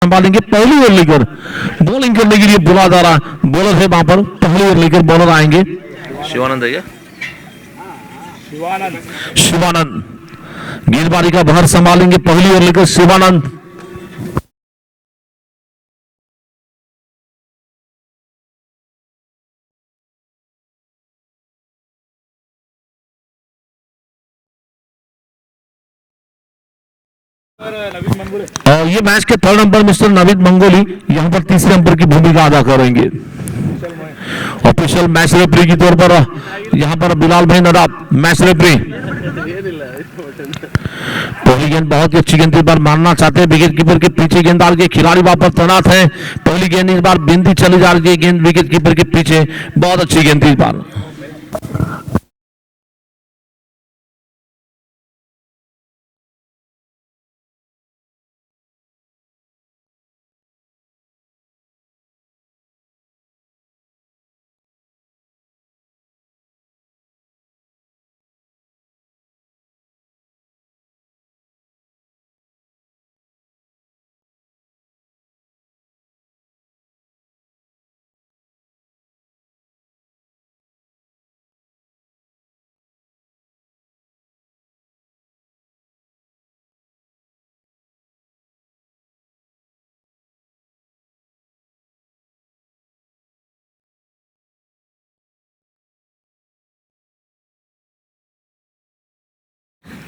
संभालेंगे पहली ओवर लेकर। बॉलिंग करने के लिए बुला जा रहा बॉलर है वहां पर, पहली ओवर लेकर बॉलर आएंगे शिवानंद है क्या? शिवानंद गेंदबाजी का भार संभालेंगे पहली ओवर लेकर शिवानंद। और ये मैच के third umpire mister Naveed Mangoli यहां पर तीसरे अंपायर की भूमिका अदा करेंगे। ऑफिशियल मैच रेफरी के तौर पर यहां पर बिलाल भाई नदाब मैच रेफरी। पहली गेंद बहुत ही अच्छी गेंद इस बार मारना चाहते हैं, विकेट कीपर के पीछे गेंदबाज के खिलाड़ी वहां पर तैनात है। पहली गेंद इस बार बिंदी चली जा रही है, गेंद विकेट कीपर के पीछे, बहुत अच्छी गेंद इस बार।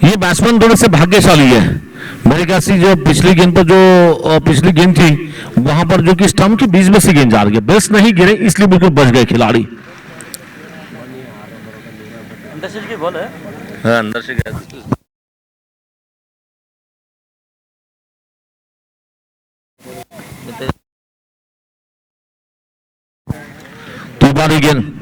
ये बैट्समैन थोड़े से भाग्यशाली है मेरे ख्याल से। जो पिछली गेंद पर जो पिछली गेंद थी वहां पर जो कि स्टंप के बीच में से गेंद जा रही है, बेस नहीं गिरे इसलिए बिल्कुल बच गए खिलाड़ी। अंदर से की बॉल है, हाँ अंदर से गया। तिवारी गेंद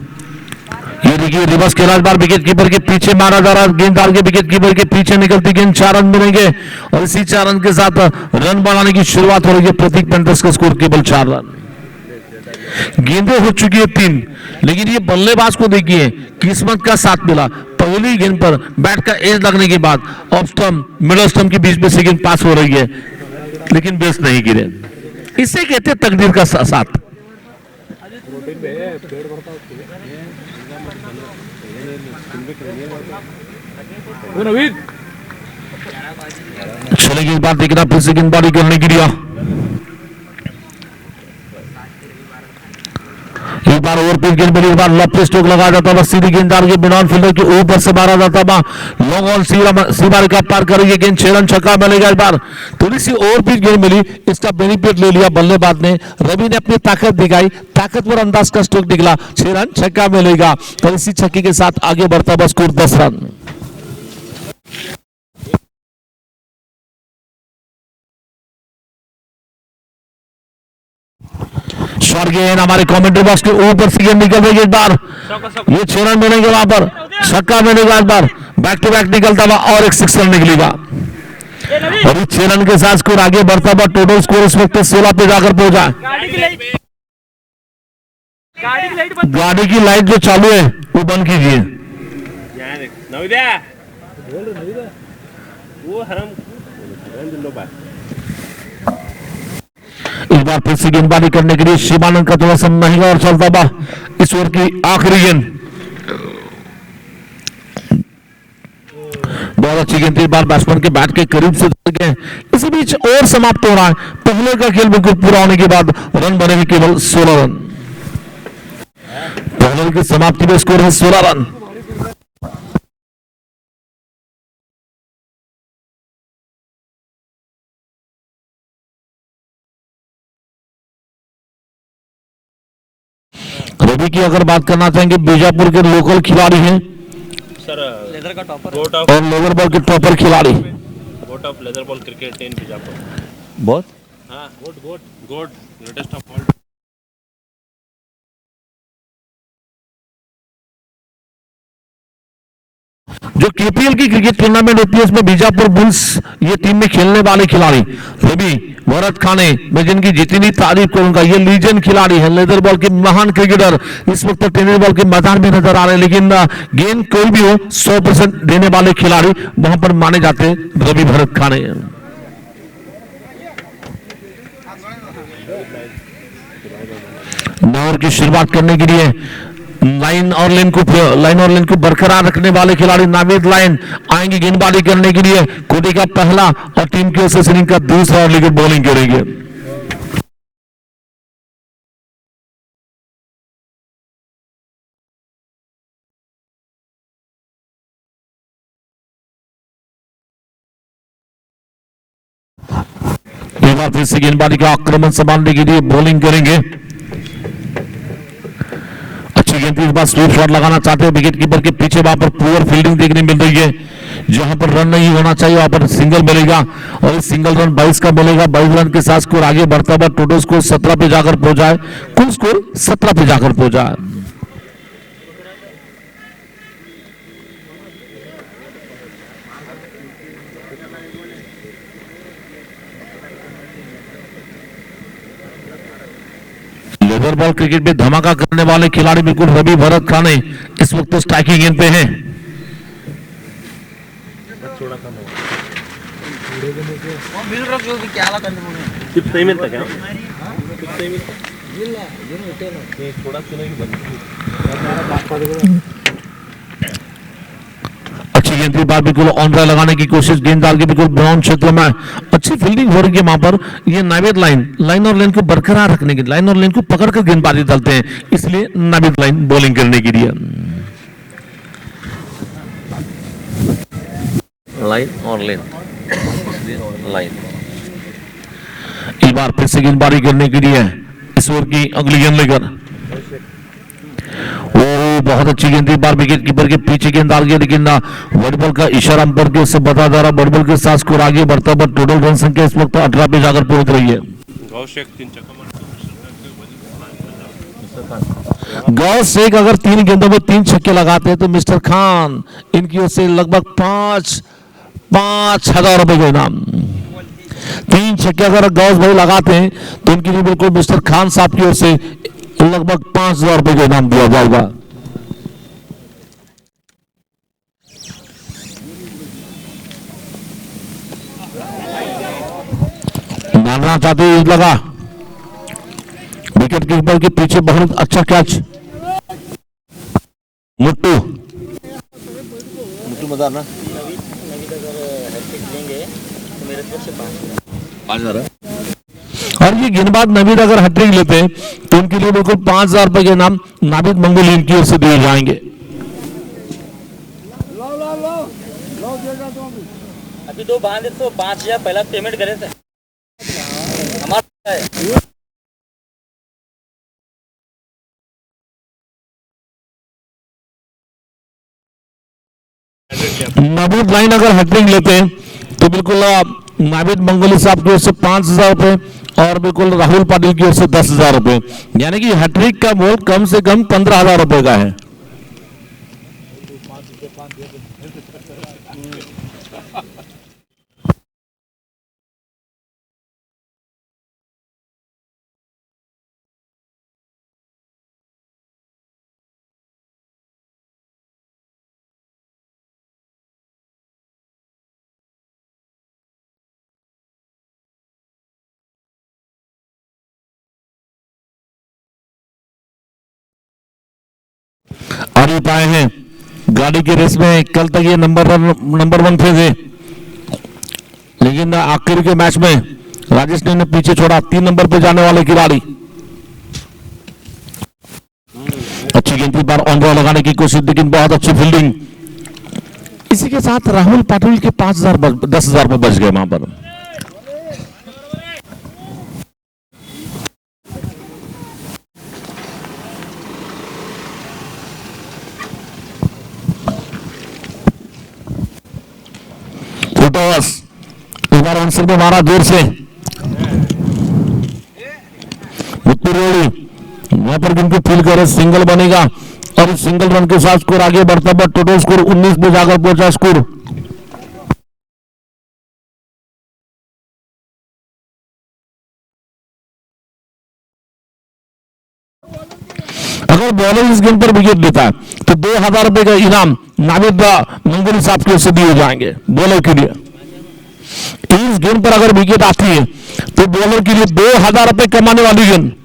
ये देखिए रिवर्स खेला, इस बार विकेट कीपर के पीछे मारा जा रहा है, गेंद डाल के विकेट कीपर के पीछे निकलती गेंद 4 रन मिलेंगे और इसी 4 रन के साथ रन बनाने की शुरुआत हो रही है। प्रतीक पेंटर्स का स्कोर केवल 4 रन। गेंदें हो चुकी है 3, लेकिन ये बल्लेबाज को देखिए किस्मत का साथ मिला। पहली गेंद पर बैट का एज लगने के बाद ऑफ स्टंप मिडल स्टंप के बीच में से गेंद पास हो रही है, लेकिन बेस नहीं गिरे। इसे कहते हैं तकदीर का साथ। चलेगी इस बार देखना फिर से गेंदबाजी करने के लिए। एक बार ओवर पिच गेंद इस बार लेफ्ट स्ट्रोक लगाया जाता है, सीधी गेंद डाल के बिना फील्डर के ऊपर से मारा जाता है। लॉन्ग ऑन सीमा रेखा पार करेगी गेंद, 6 रन छक्का मिलेगा। इस बार थोड़ी सी ओवर पिच गेंद मिली, इसका बेनिफिट ले लिया बल्लेबाज ने। रवि ने अपनी ताकत दिखाई, ताकतवर अंदाज का स्ट्रोक निकला, 6 रन छक्का मिलेगा और इसी छक्के के साथ आगे बढ़ता है स्कोर 10 रन। शॉर्ट गेंद हमारे कमेंट्री बॉक्स के ऊपर से गेंद निकल रही है। इस बार ये 6 रन मिलेंगे, वहां पर छक्का मिलेगा। इस बार बैक टू बैक निकलता हुआ और एक 6 रन निकलेगा और 6 रन के साथ स्कोर आगे बढ़ता हुआ टोटल स्कोर इस वक्त 16 पे जाकर पहुंचा। गाड़ी की लाइट जो चालू है वो बंद कीजिए। इस बार फिर से गेंदबाजी करने के लिए शिवानंद का थोड़ा सा महंगा और चलता हुआ इस ओवर की आखिरी गेंद। बहुत अच्छी गेंद इस बार बैट्समैन के बैट के करीब से गए। इसी बीच ओवर समाप्त हो रहा है, पहले का खेल बिल्कुल पूरा होने के बाद रन बनेंगे केवल 16 रन। पहले की समाप्ति में स्कोर है 16 रन। रवि की अगर बात करना चाहेंगे, बीजापुर के लोकल खिलाड़ी हैं सर, लेदर का टॉपर और लेदर बॉल के टॉपर खिलाड़ी। GOAT of leather ball cricket in Bijapur. बहुत हाँ, गोट ग्रेटेस्ट ऑफ ऑल। जो केपीएल की क्रिकेट टूर्नामेंट होती है उसमें बीजापुर बुल्स ये टीम में खेलने वाले खिलाड़ी रवि भरत खाने, मैं जिनकी जितनी तारीफ करूंगा, ये लीजेंड खिलाड़ी है, लेदर बॉल के महान क्रिकेटर। इस वक्त टेनिस बॉल के मैदान में नजर आ रहे हैं, लेकिन गेंद कोई भी हो 100% देने वाले खिलाड़ी वहां पर माने जाते हैं रवि भरत खाने। ओवर की शुरुआत करने के लिए लाइन और लेन को बरकरार रखने वाले खिलाड़ी नावेद लाइन आएंगे गेंदबाजी करने के लिए। कोहली का पहला और टीम की ओर से सिलिंग का दूसरा और लेकर बॉलिंग करेंगे। एक बार फिर से गेंदबाजी का आक्रमण संभालने के लिए बॉलिंग करेंगे। अच्छी गेंद, इस बार स्वीप शॉट लगाना चाहते हैं विकेट कीपर के पीछे, वहां पर पुअर फील्डिंग देखने मिल रही है। जहां पर रन नहीं होना चाहिए वहां पर सिंगल मिलेगा और इस सिंगल रन 22 का मिलेगा। 22 रन के साथ स्कोर आगे बढ़ता हुआ टोटल स्कोर 17 पे जाकर पहुंचा है। कुल स्कोर 17 पे जाकर पहुंचा है। लेदर बॉल क्रिकेट में धमाका करने वाले खिलाड़ी बिल्कुल रवि भरत खाने इस वक्त स्ट्राइकिंग गेंद पे हैं। अच्छी गेंद की बात, बिल्कुल ऑन ड्राइव लगाने की कोशिश, गेंद डाल के बिल्कुल ब्राउन क्षेत्र में अच्छी फील्डिंग हो रही है। वहां पर ये नावेद लाइन और लेन को बरकरार रखने के, लाइन और लेन को पकड़कर गेंदबाजी डालते हैं, इसलिए नावेद लाइन बॉलिंग करने के लिए। लाइन और लेन लाइन एक बार फिर से गेंदबाजी करने के लिए इस ओवर की अगली गेंद लेकर, ओ बहुत अच्छी गेंद, बार विकेट कीपर के पीछे गेंद डाल गया, लेकिन वर्ड बॉल का इशारा अंपायर के उससे बता जा रहा। वर्ड बॉल के साथ स्कोर आगे बढ़ता हुआ टोटल रन संख्या इस वक्त 18 पे जाकर पहुंच रही है। गौ शेख अगर 3 गेंदों में 3 छक्के लगाते हैं तो मिस्टर खान इनकी ओर से लगभग 5,000 रुपए का इनाम। 3 छक्के अगर गौस भाई लगाते हैं तो उनके लिए बिल्कुल मिस्टर खान साहब की ओर से लगभग 5,000 रुपए का इनाम दिया जाएगा। मारना चाहते हुए लगा, विकेट कीपर के पीछे बहुत अच्छा कैच, मुट्टू मजा ना 5,000। और ये गेंदबाज नवीद अगर हैट्रिक लेते हैं तो उनके लिए बिल्कुल 5,000 रुपए के नाम नाविद मंगोली इनकी ओर से दिए जाएंगे। अभी 2 बांधे तो 5,000 पहला पेमेंट करे थे हमारा है। नाविद लाइन अगर हैट्रिक लेते हैं तो बिल्कुल नाविद मंगोली साहब की ओर से 5,000 रुपए और बिल्कुल राहुल पाटिल की ओर से 10,000 रुपए, यानी कि हैट्रिक का मोल कम से कम 15,000 रुपए का है। आगे पाए हैं गाड़ी के रेस में, कल तक ये नंबर 1 थे, लेकिन आखिर के मैच में राजेश ने पीछे छोड़ा 3 नंबर पे जाने वाले खिलाड़ी। अच्छी गेंद की बार ऑन बॉल लगाने की कोशिश, लेकिन बहुत अच्छी फील्डिंग। इसी के साथ राहुल पाटिल के 10,000 रुपए बच गए वहां पर। एक बार आंसर में मारा दूर से मुत्तू रोड़ी, वहां पर जिनको फील करे सिंगल बनेगा और इस सिंगल रन के साथ स्कोर आगे बढ़ता हुआ टोटल स्कोर 19 पे जाकर पहुंचा। स्कोर अगर बॉलर इस गेंद पर विकेट लेता है तो 2,000 रुपए का इनाम नाविद मंगोली साहब की ओर से दिए जाएंगे बॉलर के लिए। इस गेंद पर अगर विकेट आती है तो बॉलर के लिए 2000 रुपए कमाने वाली गेंद।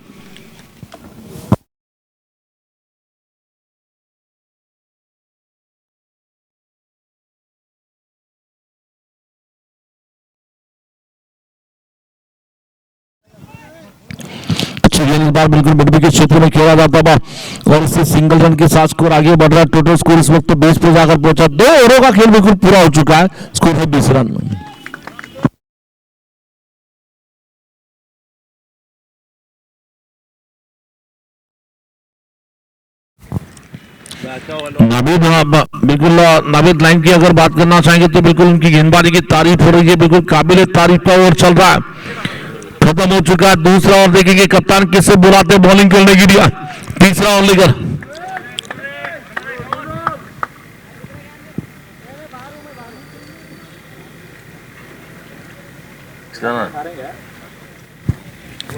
इस बार बिल्कुल मिड के क्षेत्र में खेला जाता था और इससे सिंगल रन के साथ स्कोर आगे बढ़ रहा है। टोटल स्कोर इस वक्त 20 पे जाकर पहुंचा। 2 ओवरों का खेल बिल्कुल पूरा हो चुका है। स्कोर है 20 रन। नाबिद, बिल्कुल नाबिद लाइन की अगर बात करना चाहेंगे तो बिल्कुल उनकी गेंदबाजी की तारीफ हो रही है। बिल्कुल काबिल तारीफ का ओवर चल रहा है। खत्म हो चुका है दूसरा ओवर। देखेंगे कप्तान किससे बुलाते बॉलिंग करने के लिए। तीसरा ओवर लेकर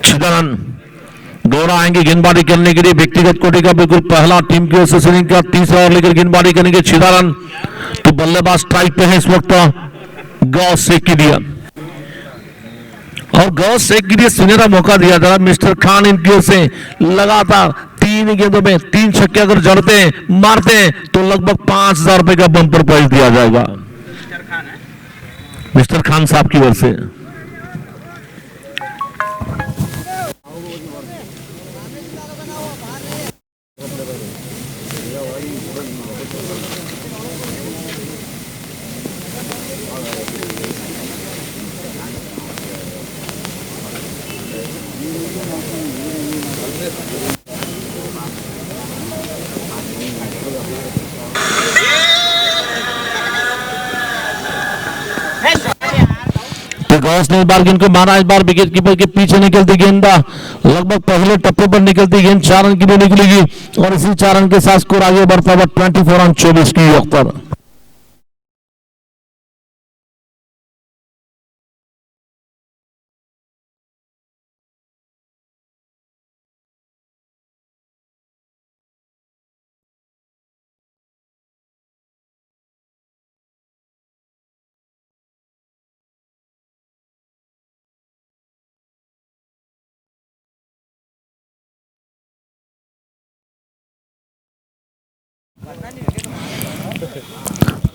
छिदानन दौड़ा आएंगे गेंदबाजी करने के लिए। व्यक्तिगत कोटि का बिल्कुल पहला टीम की ओर से सीलिंग का तीसरा ओवर लेकर गेंदबाजी करेंगे छिदानन। तो बल्लेबाज स्ट्राइक पे है इस वक्त गौ शेख के लिए और गौ शेख के लिए सुनहरा मौका दिया जा रहा। मिस्टर खान इनकी ओर से लगातार 3 गेंदों में 3 छक्के अगर जड़ते मारते हैं तो लगभग 5000 रुपए का बम्पर प्राइज दिया जाएगा मिस्टर खान साहब की ओर से। गौस ने इस बार गेंद को मारा। इस बार विकेट कीपर के पीछे निकलती गेंद लगभग पहले टप्पे पर निकलती गेंद 4 रन के लिए निकलेगी और इसी 4 रन के साथ स्कोर आगे बढ़ता हुआ 24 रन 24 की औसत।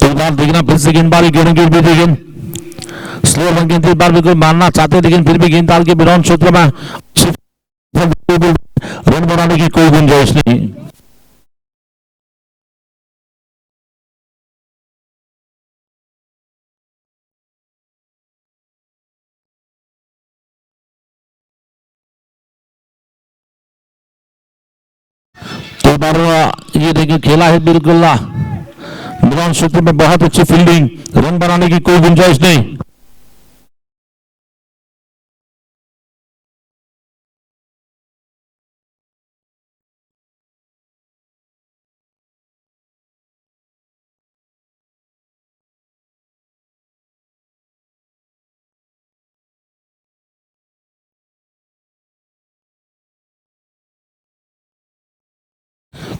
तो बार देखना फिर से गेंदबाजी गिरेंगे गेंद स्लो रन गेंद इस बार बिल्कुल मारना चाहते लेकिन फिर भी गेंद डाल के बिरौन क्षेत्र में रन बनाने की कोई गुंजाइश नहीं। तो बार ये देखिए खेला है बिल्कुल मैदान क्षेत्र में बहुत अच्छी फील्डिंग। रन बनाने की कोई गुंजाइश नहीं।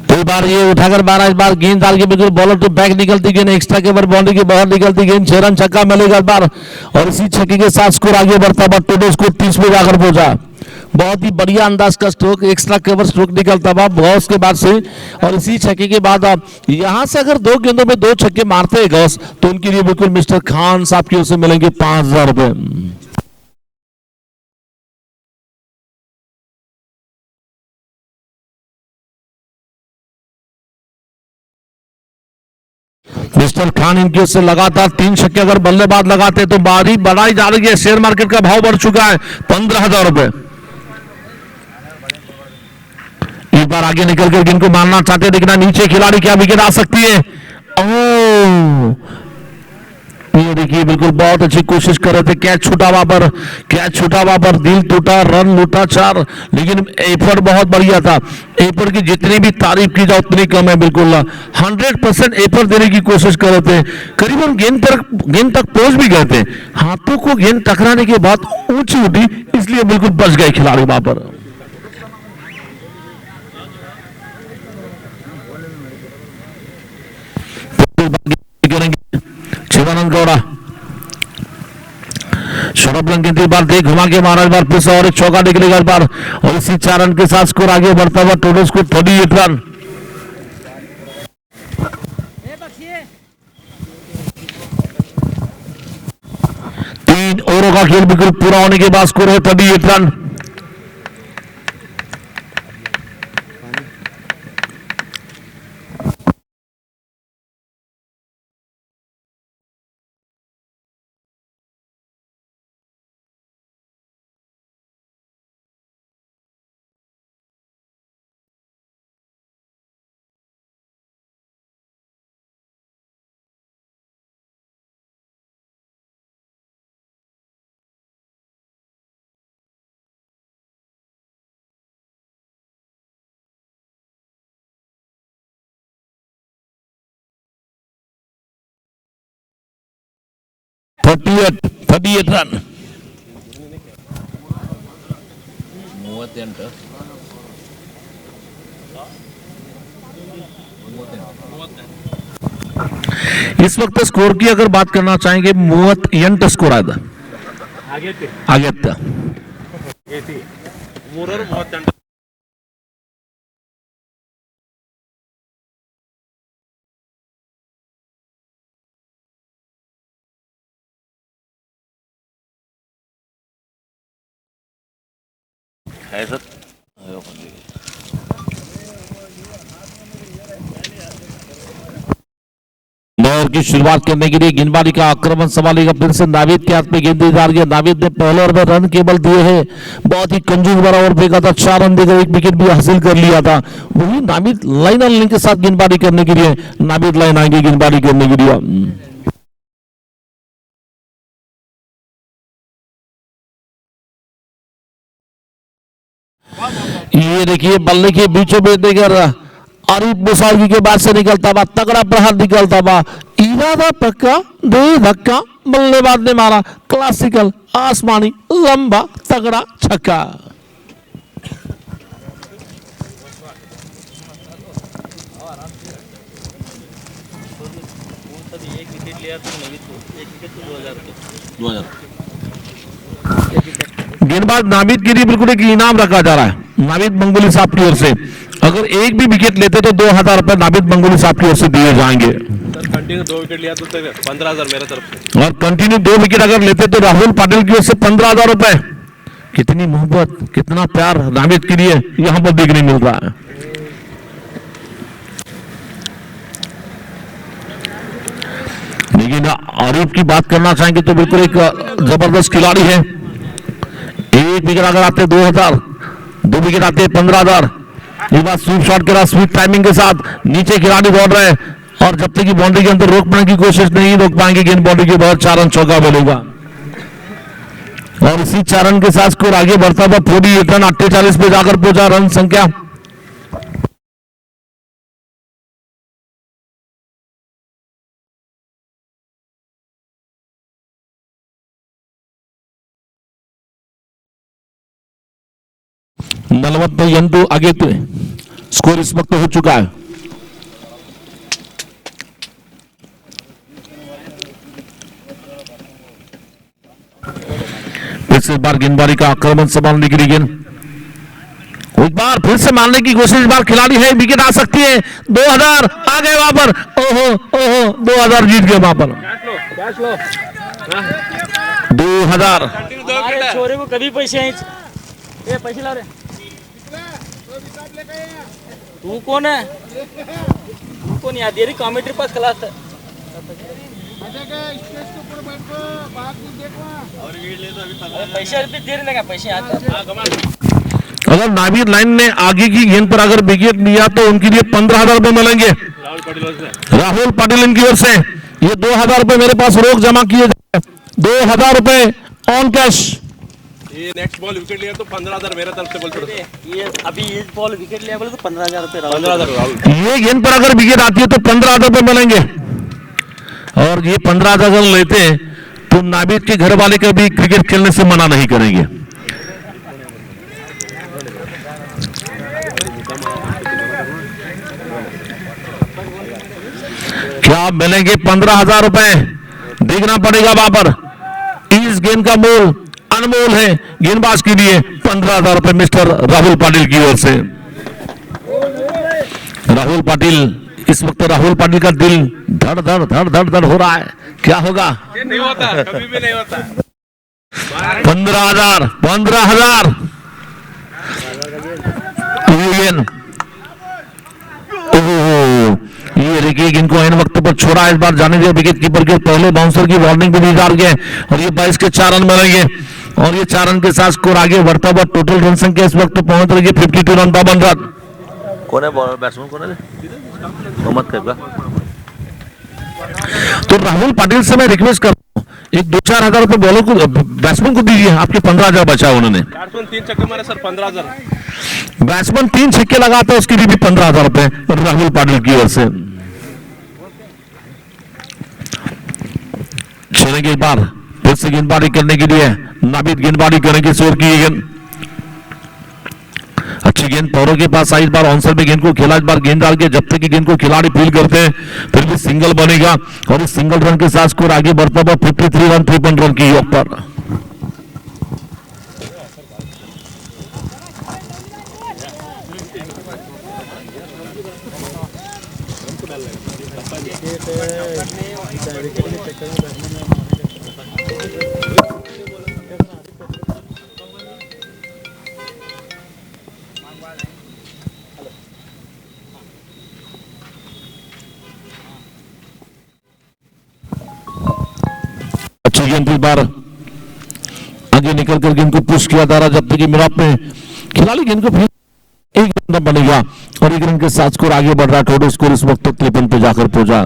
कई बार ये उठाकर मारा। इस बार गेंद डाल के बिल्कुल बॉलर तो बैक निकलती गेंद एक्स्ट्रा के बार बाउंड्री के बाहर निकलती गेंद 6 रन छक्का मिलेगा इस बार और इसी छक्के के साथ स्कोर आगे बढ़ता हुआ टोटल स्कोर 30 पे जाकर पहुंचा। बहुत ही बढ़िया अंदाज का स्ट्रोक एक्स्ट्रा कवर स्ट्रोक निकलता हुआ गौस के बाद से और इसी छक्के के बाद अब यहां से अगर 2 गेंदों में 2 छक्के मारते हैं गौस तो उनके लिए बिल्कुल मिस्टर खान साहब की ओर से मिलेंगे 5000 रुपए। मिस्टर खान इनकी ओर से लगातार 3 छक्के अगर बल्लेबाज लगाते तो बारी बढ़ाई जा रही है। शेयर मार्केट का भाव बढ़ चुका है 15,000 रुपए। एक बार आगे निकल कर इनको मारना चाहते देखना नीचे खिलाड़ी क्या विकेट आ सकती है। ओह ये देखिए बिल्कुल बहुत अच्छी कोशिश कर रहे थे। कैच छूटा वहां पर दिल टूटा रन लूटा 4 लेकिन एफर्ट बहुत बढ़िया था। एफर्ट की जितनी भी तारीफ की जाए उतनी कम है। बिल्कुल 100% एफर्ट देने की कोशिश कर रहे थे। करीबन गेंद तक पहुंच भी गए थे। हाथों को गेंद टकराने के बाद ऊंची उठी इसलिए बिल्कुल बच गए खिलाड़ी वहां पर। शिवानंद गौड़ा टॉप रन गेंद, बार देख घुमा के मारा, इस बार फिर से और एक चौका निकलेगा इस बार, और इसी 4 रन के साथ स्कोर आगे बढ़ता हुआ, टोटल स्कोर 38 रन। 3 ओवरों का खेल बिल्कुल पूरा होने के बाद स्कोर है 38 रन। Thirty eight run. इस वक्त स्कोर की अगर बात करना चाहेंगे, 38 स्कोर आया आगे ओवर की शुरुआत करने के लिए गेंदबाजी का आक्रमण संभालेगा, फिर से नाविद के हाथ में गेंद जा रही है। नाविद ने पहले ओवर में रन केवल दिए हैं, बहुत ही कंजूस भरा ओवर फेंका था, 4 रन देकर 1 विकेट भी हासिल कर लिया था। वही नाविद लाइन ऑन लाइन के साथ गेंदबाजी करने के लिए, नाविद लाइन आएंगे गेंदबाजी करने के लिए। ये देखिए बल्ले के बीचों बीच देकर आरिफ मुसावी के बाद से निकलता बा, तगड़ा प्रहार निकलता बा, इरादा पक्का, दे धक्का, बल्लेबाज ने मारा क्लासिकल आसमानी लंबा तगड़ा छक्का। गेंदबाज नाविद के लिए बिल्कुल एक इनाम रखा जा रहा है, नाविद मंगोली साहब की ओर से। अगर एक भी विकेट लेते तो 2000 रुपए नाविद मंगोली साहब की ओर से दिए जाएंगे। कंटिन्यू 2 विकेट लिया तो 15,000 मेरे तरफ से, और कंटिन्यू 2 विकेट अगर लेते तो राहुल पाटिल की ओर से 15,000 रुपए। कितनी मोहब्बत, कितना प्यार नाविद के लिए यहां पर देखने मिल रहा है। लेकिन आरिफ की बात करना चाहेंगे तो बिल्कुल एक जबरदस्त खिलाड़ी है। 1 विकेट अगर आते 2000, 2 विकेट आते 15,000। ये बात स्वीप शॉट के साथ, स्वीप टाइमिंग के साथ नीचे खिलाड़ी दौड़ रहे हैं, और जब तक की बाउंड्री के अंदर रोक पाने की कोशिश नहीं रोक पाएंगे गेंद बाउंड्री के बाद 4 रन चौका मिलेगा, और इसी 4 रन के साथ स्कोर आगे बढ़ता हुआ 48 रन 48 पे जाकर पहुंचा रन संख्या। नलवत्त आगे स्कोर इस वक्त हो चुका है। फिर से बार गेंदबाजी का आक्रमण संभालने के लिए गेंद, एक बार फिर से मारने की कोशिश, इस बार खिलाड़ी है, विकेट आ सकती है। 2000 आ गए वहां पर, ओहो ओहो 2000 जीत गए वहां पर। 2000 छोरे को कभी पैसे पैसे ला रे। तू कौन है? तू कौन याद ये कॉमेंट्री पास क्लास है। पैसे अभी दे रहे ना, पैसे आते। अगर नाविद लाइन ने आगे की गेंद पर अगर विकेट लिया तो उनके लिए 15,000 रुपए मिलेंगे राहुल पाटिल इनकी ओर से। ये 2000 रुपए मेरे पास रोक जमा किए जाए, 2000 रुपए ऑन कैश। ये नेक्स्ट बॉल विकेट लिया तो 15,000 मेरे तरफ से बोल पड़ता है। ये अभी इस बॉल विकेट लिया बोले तो 15,000 रुपए। 15,000 राहुल। ये गेंद पर अगर विकेट आती है तो 15,000 रुपए मिलेंगे, और ये 15,000 अगर लेते हैं तो नाविद के घर वाले कभी क्रिकेट खेलने से मना नहीं करेंगे। क्या मिलेंगे 15,000 रुपए, देखना पड़ेगा वहां पर। इस गेंद का मूल अनमोल है गेंदबाज के लिए 15,000 रुपए मिस्टर राहुल पाटिल की ओर से। राहुल पाटिल, इस वक्त राहुल पाटिल का दिल धड़ धड़ धड़ धड़ धड़ हो रहा है, क्या होगा? ये नहीं होता, कभी भी नहीं होता। 15,000 15,000 ये देखिए इनको इन वक्त पर छोड़ा, इस बार जाने दिया विकेट कीपर के, पहले बाउंसर की वार्निंग भी दी जा रही है और ये 22 के 4 रन बनेंगे और ये 4 रन के साथ स्कोर आगे बढ़ता हुआ टोटल रन संख्या इस वक्त पहुंच रही है 52 रन 52 रन। कौन है बैट्समैन, कौन है? मोहम्मद कैफ का। तो राहुल पाटिल से मैं रिक्वेस्ट करता हूँ, एक 2-4 हजार रुपए बॉलर को, बैट्समैन को दीजिए, आपके 15,000 बचा उन्होंने। बैट्समैन 3 छक्के मारे सर, 15,000। बैट्समैन 3 छक्के लगाता है, उसकी भी 15,000 रुपए राहुल पाटिल की ओर से। चलेंगे एक बार फिर से गेंदबाजी करने के लिए, नाबिद गेंदबाजी करेंगे, शोर की गेंद, अच्छी गेंद पौरों के पास आई, इस बार ऑनसर में गेंद को खेला, इस बार गेंद डाल के जब तक कि गेंद को खिलाड़ी फील करते हैं फिर भी सिंगल बनेगा और इस सिंगल रन के साथ स्कोर आगे बढ़ता हुआ 53 रन 53 रन की योग पर। अच्छी गेंद इस बार आगे निकल कर गेंद को पुश किया जा रहा, जब तक कि मिनट में खिलाड़ी गेंद को फिर एक रन बनेगा और एक रन के साथ स्कोर आगे बढ़ रहा है। टोटल स्कोर इस वक्त 53 पे जाकर पहुंचा,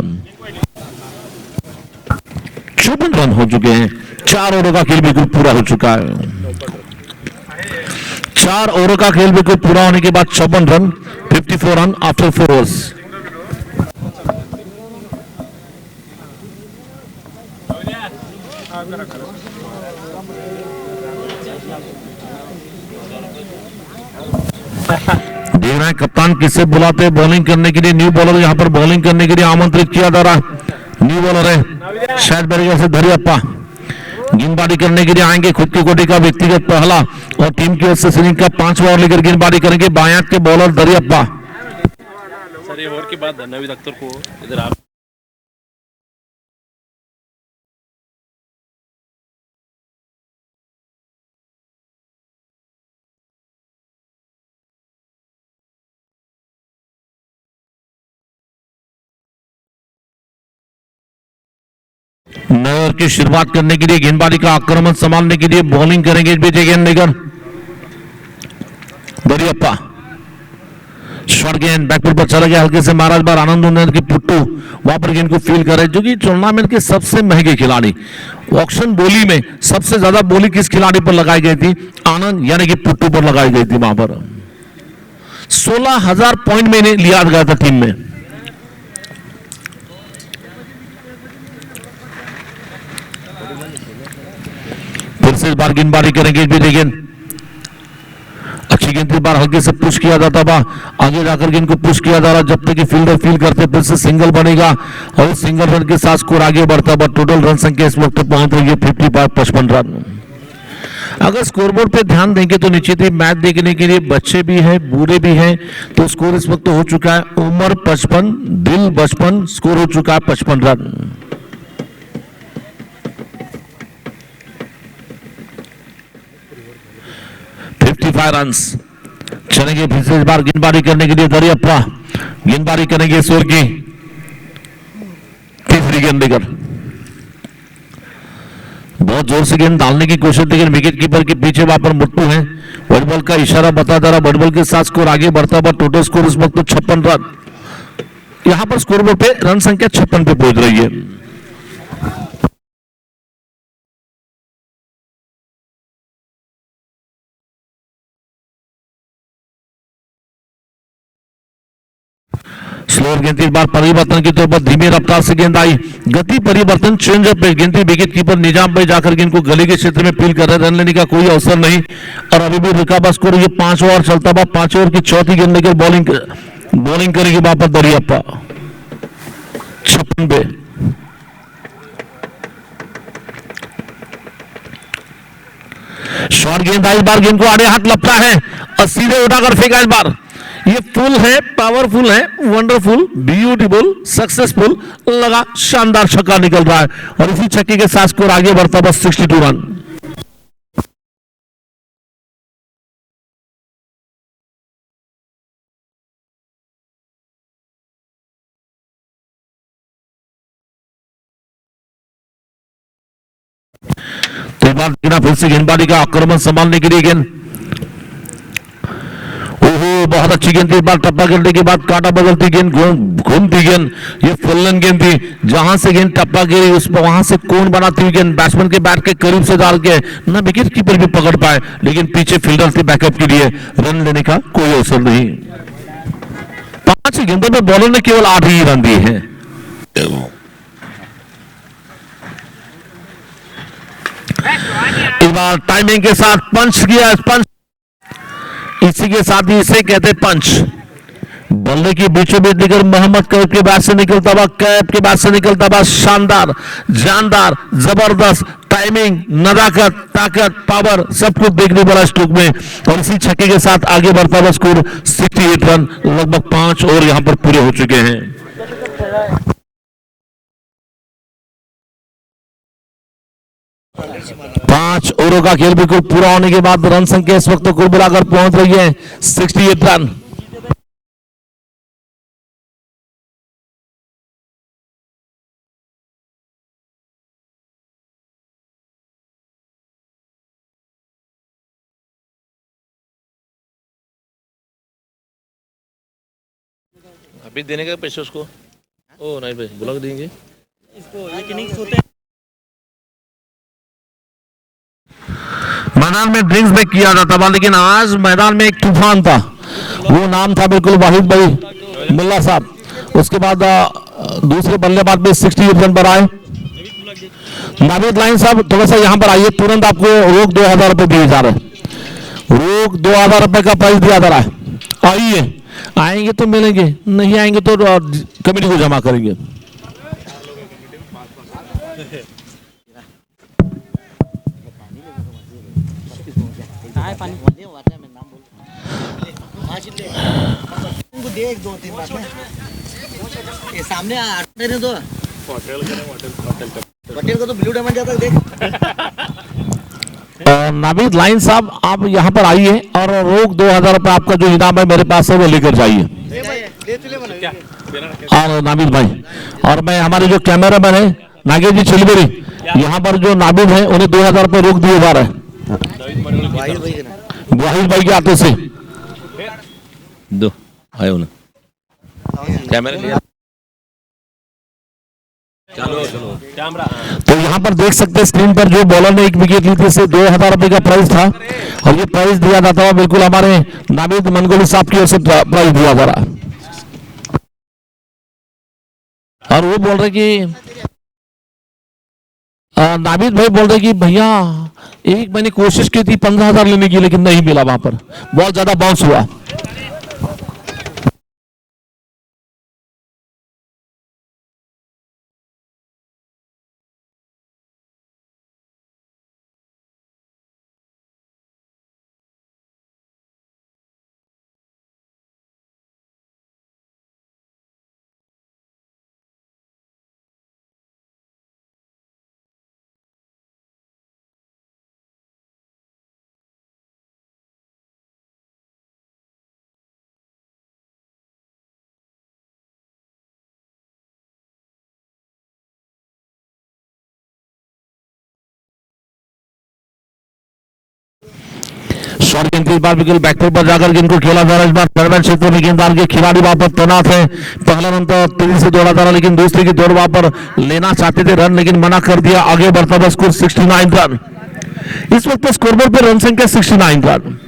54 रन हो चुके हैं। 4 ओवरों का खेल बिल्कुल पूरा हो चुका है। 4 ओवरों का खेल बिल्कुल पूरा होने के बाद 56 रन, 54 रन आफ्टर 4 ओवर्स। देख रहे हैं कप्तान किसे बुलाते हैं बॉलिंग करने के लिए। न्यू बॉलर यहां पर बॉलिंग करने के लिए आमंत्रित किया जा रहा है। न्यू बॉलर है शायद बैरिया से धरियप्पा, गेंदबाजी करने के लिए आएंगे। खुद की कोटी का व्यक्तिगत पहला और टीम की ओर से सीलिंग का 5वां ओवर लेकर गेंदबाजी करेंगे बायां के बॉलर धरियप्पा। सर ये ओवर के बाद नवीद अख्तर को इधर आप नए ओवर की शुरुआत करने के लिए गेंदबाजी का आक्रमण संभालने के लिए बॉलिंग करेंगे इस बीच गेंद लेकर दरियप्पा। शॉर्ट गेंद बैकफुट पर चला गया, हल्के से महाराज बार आनंद उन्नयन की पुट्टू वहां पर गेंद को फील करे, जो कि टूर्नामेंट के सबसे महंगे खिलाड़ी। ऑक्शन बोली में सबसे ज्यादा बोली किस खिलाड़ी पर लगाई गई थी? आनंद यानी कि पुट्टू पर लगाई गई थी। वहां पर 16,000 पॉइंट में लिया गया था टीम में। फिर से इस बार गेंदबाजी करेंगे इस बीच गेंद, अच्छी गेंद इस बार हल्के से पुश किया जाता था, आगे जाकर गेंद को पुश किया जा रहा, जब तक कि फील्डर फील करते फिर से सिंगल बनेगा और सिंगल रन के साथ स्कोर आगे बढ़ता है। टोटल रन संख्या इस वक्त पहुंच रही है 55 रन। अगर स्कोरबोर्ड पे ध्यान देंगे तो निश्चित ही मैच देखने के लिए बच्चे भी हैं बूढ़े भी हैं। तो स्कोर इस वक्त हो चुका है उम्र 55 दिल 55, स्कोर हो चुका है 55 रन। रन चलेंगे फिर से इस बार गेंदबाजी करने के लिए दरियप्पा, गेंदबाजी करेंगे ईश्वर की तीसरी गेंद लेकर, बहुत जोर से गेंद डालने की कोशिश, लेकिन विकेट कीपर के पीछे वहां पर मुट्टू है। व्हाइट बॉल का इशारा बता जा रहा, व्हाइट बॉल के साथ स्कोर आगे बढ़ता हुआ। टोटल स्कोर इस वक्त 56 रन, यहां पर स्कोरबोर्ड पे रन संख्या 56 पे पहुंच रही है। स्लोअर गेंद इस बार परिवर्तन के तौर पर धीमी रफ्तार से गेंद आई, गति परिवर्तन चेंज अप गेंद, विकेट कीपर निजाम भाई जाकर गेंद को गले के क्षेत्र में फील कर रहे, रन लेने का कोई अवसर नहीं और अभी भी रिकाबा स्कोर ये 5 ओवर चलता हुआ। 5 ओवर की चौथी गेंद लेकर बॉलिंग करेगी वहां पर दरियप्पा 56 पे। शॉर्ट गेंद इस बार गेंद को आड़े हाथ लपटा है और सीधे उठाकर फेंका इस बार। ये फुल है, पावरफुल है, वंडरफुल, ब्यूटीफुल, सक्सेसफुल लगा, शानदार छक्का निकल रहा है और इसी छक्के के साथ स्कोर आगे बढ़ता बस 62 रन। तो एक बार फिर से गेंदबाजी का आक्रमण संभालने के लिए गेंद, ओहो बहुत अच्छी गेंद थी। इस बार टप्पा गिरने के बाद कांटा बदलती गेंद, घूमती गेंद, ये फुल्लन गेंद थी। जहां से गेंद टप्पा गिरी उस पर वहां से कोण बनाती हुई गेंद बैट्समैन के बैट के करीब से डाल के न विकेट कीपर भी पकड़ पाए, लेकिन पीछे फील्डर थे बैकअप के लिए, रन लेने का कोई अवसर नहीं। 5 गेंदों में बॉलर ने केवल 8 ही रन दिए हैं। इस बार टाइमिंग के साथ पंच किया, पंच इसी के साथ ही इसे कहते पंच। बल्ले की बीचों बीच निकल मोहम्मद कैफ के बैट से निकलता हुआ, कैफ के बैट से निकलता हुआ शानदार, जानदार, जबरदस्त टाइमिंग, नजाकत, ताकत, पावर सब कुछ देखने वाला स्ट्रोक में और इसी छक्के के साथ आगे बढ़ता हुआ स्कोर 68 रन, लगभग 5 ओवर यहां पर पूरे हो चुके हैं। 5 ओवरों का खेल बिल्कुल पूरा होने के बाद रन संख्या इस वक्त कुल मिलाकर पहुंच रही है 68 रन। अभी देने का पैसे उसको, ओ नहीं भाई ब्लॉक देंगे इसको ये इनिंग्स होते हैं। मैदान में ड्रिंक्स में किया जाता था, लेकिन आज मैदान में एक तूफान था, वो नाम था बिल्कुल वाहिद भाई मुल्ला साहब। उसके बाद दूसरे बल्लेबाज में 68 रन पर आए नाविद लाइन साहब। थोड़ा सा यहाँ पर आइए, तुरंत आपको रोक 2000 रुपए दिए जा रहे हैं, रोक 2000 रुपए का प्राइस दिया जा रहा है। आइए, आएंगे तो मिलेंगे, नहीं आएंगे तो कमेटी को जमा करेंगे। देख 2-3 बार में ये सामने देने दो। होटल को तो ब्लू डायमंड जाता है, देख। नाविद लाइन साहब आप यहाँ पर आइए और रोक 2000 रुपए आपका जो इनाम है मेरे पास है वो लेकर जाइए। और नाविद भाई और मैं हमारे जो कैमरामैन है नागेश जी छिलबेरी, यहाँ पर जो नाविद है उन्हें 2000 रुपए रोक दिए जा रहे हैं वाहिद भाई के हाथों से। दो आए उन्हें कैमरा लिया, चलो चलो कैमरा। तो यहाँ पर देख सकते हैं स्क्रीन पर जो बॉलर ने एक विकेट ली थी, इसे 2000 रुपए का प्राइस था और ये प्राइस दिया जाता है बिल्कुल हमारे नाविद मनगोली साहब की ओर से प्राइस दिया जा रहा है। और वो बोल रहे कि नाविद भाई बोल रहे कि भैया एक मैंने कोशिश की थी 15,000 लेने की, लेकिन नहीं मिला, वहां पर बहुत ज्यादा बाउंस हुआ। शॉर्ट गेंद इस बार बिल्कुल बैकफुट पर जाकर गेंद को खेला जा रहा है। इस बार फॉरवर्ड क्षेत्र में गेंदबाज के खिलाड़ी वहां पर तैनात है। पहला रन तो तेजी से दौड़ा जा रहा, लेकिन दूसरे की दौड़ वहां पर लेना चाहते थे रन, लेकिन मना कर दिया। आगे बढ़ता हुआ स्कोर 69 रन। इस वक्त स्कोरबोर्ड पर रन संख्या 69 रन।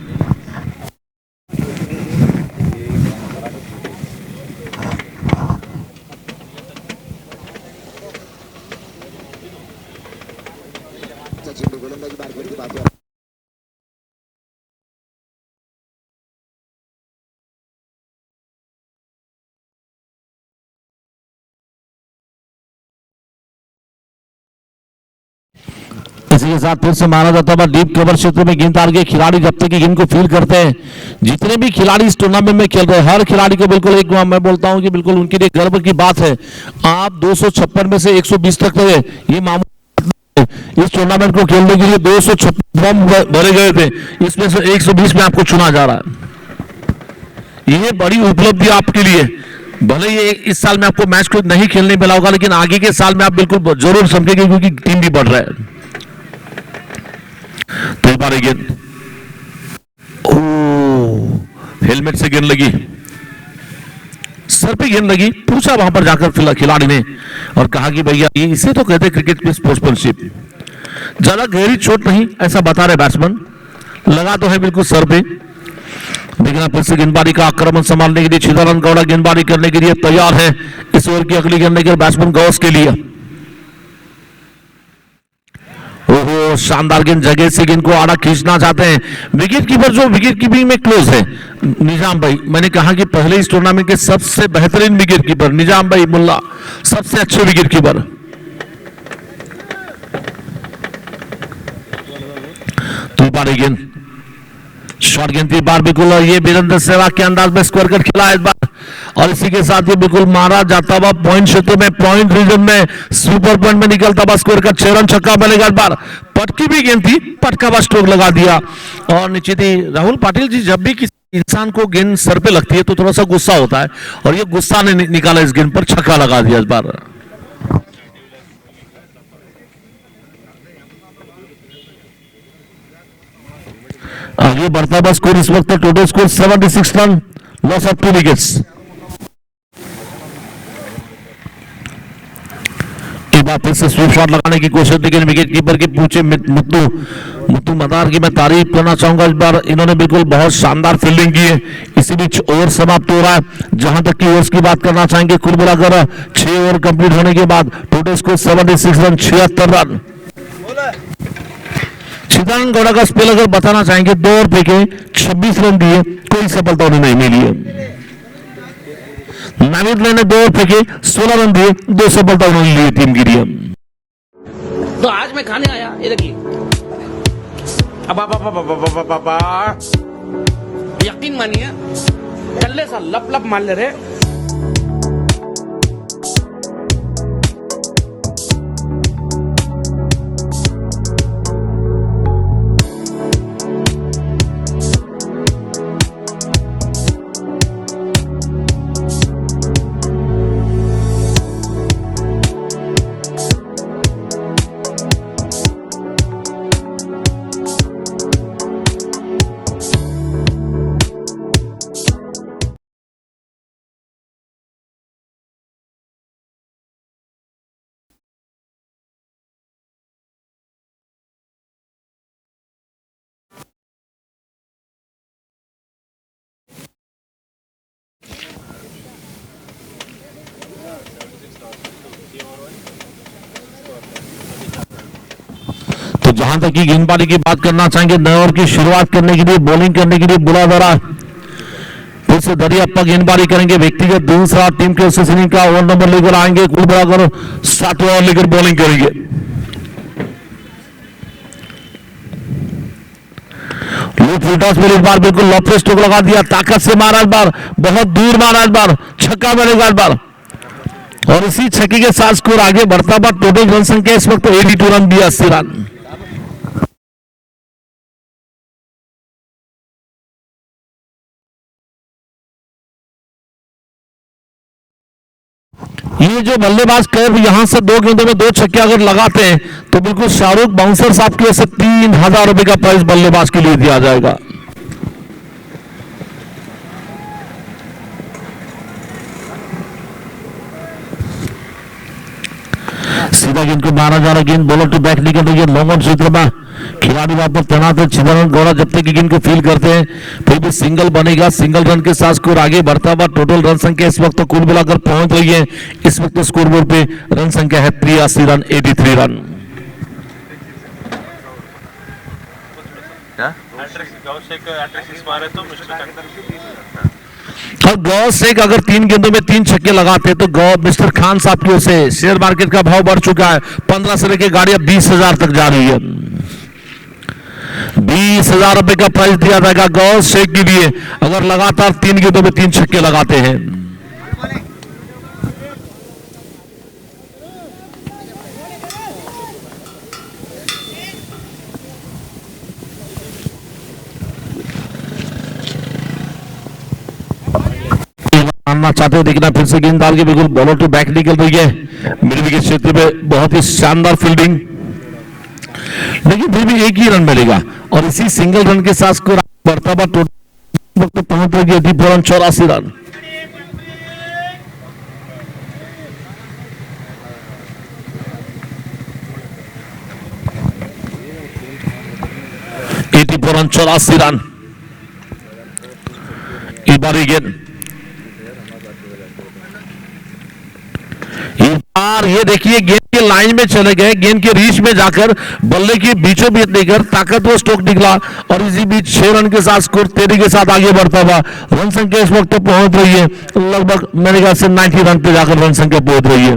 इसी के साथ फिर से मारा जाता है डीप कवर क्षेत्र में गेंद डाल के खिलाड़ी जब तक कि गेंद को फील करते हैं, जितने भी खिलाड़ी इस टूर्नामेंट में खेल रहे हैं हर खिलाड़ी को बिल्कुल एक मैं बोलता हूं कि बिल्कुल उनके लिए गर्व की बात है। आप 256 में से 120 तक गए, ये मामूली इस टूर्नामेंट को खेलने के लिए 256 फॉर्म भरे गए थे, इसमें से 120 में आपको चुना जा रहा है। यह बड़ी उपलब्धि आपके लिए, भले ये इस साल में आपको मैच को नहीं खेलने मिला होगा, लेकिन आगे के साल में आप बिल्कुल जरूर समझेंगे क्योंकि टीम भी बढ़ रहा है। तो एक बार गेंद हेलमेट से गेंद लगी, सर पे गेंद लगी, पूछा वहां पर जाकर खिलाड़ी ने और कहा कि भैया ये इसे तो कहते क्रिकेट में स्पोर्ट्समैनशिप, ज्यादा गहरी चोट नहीं ऐसा बता रहे बैट्समैन, लगा तो है बिल्कुल सर पे। देखना फिर से गेंदबाजी का आक्रमण संभालने के लिए चिदानंद गौड़ा गेंदबाजी करने के लिए तैयार है। इस ओवर की अगली गेंद लेकर बैट्समैन गौस के लिए, ओहो शानदार गेंद, जगह से गेंद को आड़ा खींचना चाहते हैं विकेट कीपर, जो विकेट कीपिंग में क्लोज है निजाम भाई। मैंने कहा कि पहले इस टूर्नामेंट के सबसे बेहतरीन विकेट कीपर निजाम भाई मुल्ला, सबसे अच्छे विकेट कीपर। तो बारी गेंद शॉर्ट गेंद थी बार बिल्कुल, और ये वीरेंद्र सहवाग के अंदाज में स्कोर कर खेला इस बार, और इसी के साथ ये बिल्कुल मारा जाता हुआ पॉइंट क्षेत्र में, पॉइंट रीजन में, सुपर पॉइंट में निकलता हुआ स्कोर का 6 रन छक्का मिलेगा इस बार। पटकी भी गेंद थी, पटका हुआ स्ट्रोक लगा दिया और नीचे थी। राहुल पाटिल जी, जब भी किसी इंसान को गेंद सर पे लगती है तो थोड़ा सा गुस्सा होता है, और ये गुस्सा ने निकाला इस गेंद पर, छक्का लगा दिया इस बार। आगे बढ़ता हुआ स्कोर इस वक्त total score 76 run, loss of 2 wickets. एक बार फिर से स्वीप शॉट लगाने की कोशिश, लेकिन विकेट कीपर के पूछे मुत्तू मदार की मैं तारीफ करना चाहूंगा इस बार, इन्होंने बिल्कुल बहुत शानदार फील्डिंग की है। इसी बीच ओवर समाप्त हो रहा है, जहां तक की ओवर्स की बात करना चाहेंगे कुल मिलाकर 6 ओवर कंप्लीट होने के बाद टोटल स्कोर 76 रन, 76 रन। चिदानंद गौड़ा का स्पेल अगर बताना चाहेंगे, 2 ओवर फेंके 26 रन दिए, कोई सफलता उन्हें नहीं मिली है। नाविद ने 2 ओवर फेंके 16 रन दिए, 2 सफलता उन्होंने ली टीम के लिए। तो आज मैं खाने आया, ये देखिए, अब यकीन मानिए कल्ले सा लप लप मान ले रहे। तो जहां तक की गेंदबाजी की बात करना चाहेंगे, नए ओवर की शुरुआत करने के लिए, बॉलिंग करने के लिए बुला दरा फिर से दरियाप्पा गेंदबाजी करेंगे। व्यक्तिगत दूसरा टीम के इनिंग का ओवर नंबर लेकर आएंगे, कुल मिलाकर 7 ओवर लेकर बॉलिंग करेंगे। इस बार बिल्कुल लॉफ्ट स्ट्रोक लगा दिया, ताकत से मारा इस बार, बहुत दूर मारा इस बार, छक्का मिलेगा इस बार, और इसी छक्के के साथ स्कोर आगे बढ़ता हुआ टोटल रन संख्या इस वक्त 82 रन दिया, 80 रन। ये जो बल्लेबाज कैफ यहां से 2 गेंदों में 2 छक्के अगर लगाते हैं तो बिल्कुल शाहरुख बाउंसर साहब की ओर से 3000 रुपए का प्राइज बल्लेबाज के लिए दिया जाएगा। सीधा गेंद को मारा जा रहा, गेंद बॉलर टू बैक निकल रही है, लॉन्ग ऑन क्षेत्र में खिलाड़ी वहां पर तैनात है। चिदानंद गौड़ा जब तक गेंद को फील करते हैं फिर भी सिंगल बनेगा, सिंगल रन के साथ स्कोर आगे बढ़ता हुआ। टोटल रन संख्या इस वक्त कुल मिलाकर पहुंच रही है, इस वक्त स्कोर बोर्ड पे रन संख्या है 83 रन, 83 रन। और गौ शेख अगर 3 गेंदों में 3 छक्के लगाते तो गौ मिस्टर खान साहब की ओर से शेयर मार्केट का भाव बढ़ चुका है, 15 से लेकर गाड़ियां 20,000 तक जा रही है। 20,000 रुपए का प्राइज दिया जाएगा गौर शेख के लिए अगर लगातार 3 गेंदों में 3 छक्के लगाते हैं। मानना चाहते हो देखना फिर से गेंद डाल के बिल्कुल बॉलर टू बैक निकल रही है मिड विकेट क्षेत्र में बहुत ही शानदार फील्डिंग, लेकिन फिर भी एक ही रन मिलेगा और इसी सिंगल रन के साथ स्कोर बढ़ता हुआ टोटल वक्त पहुंच रही है 84 रन। Run 84 run. इस बार ये देखिए गेंद के लाइन में चले गए, गेंद के रीच में जाकर बल्ले के बीचों बीच लेकर ताकतवर स्ट्रोक निकला और इसी बीच 6 रन के साथ स्कोर तेजी के साथ आगे बढ़ता हुआ रन संख्या इस वक्त पहुंच रही है लगभग मेरे ख्याल से 90 रन पे जाकर रन संख्या पहुंच रही है।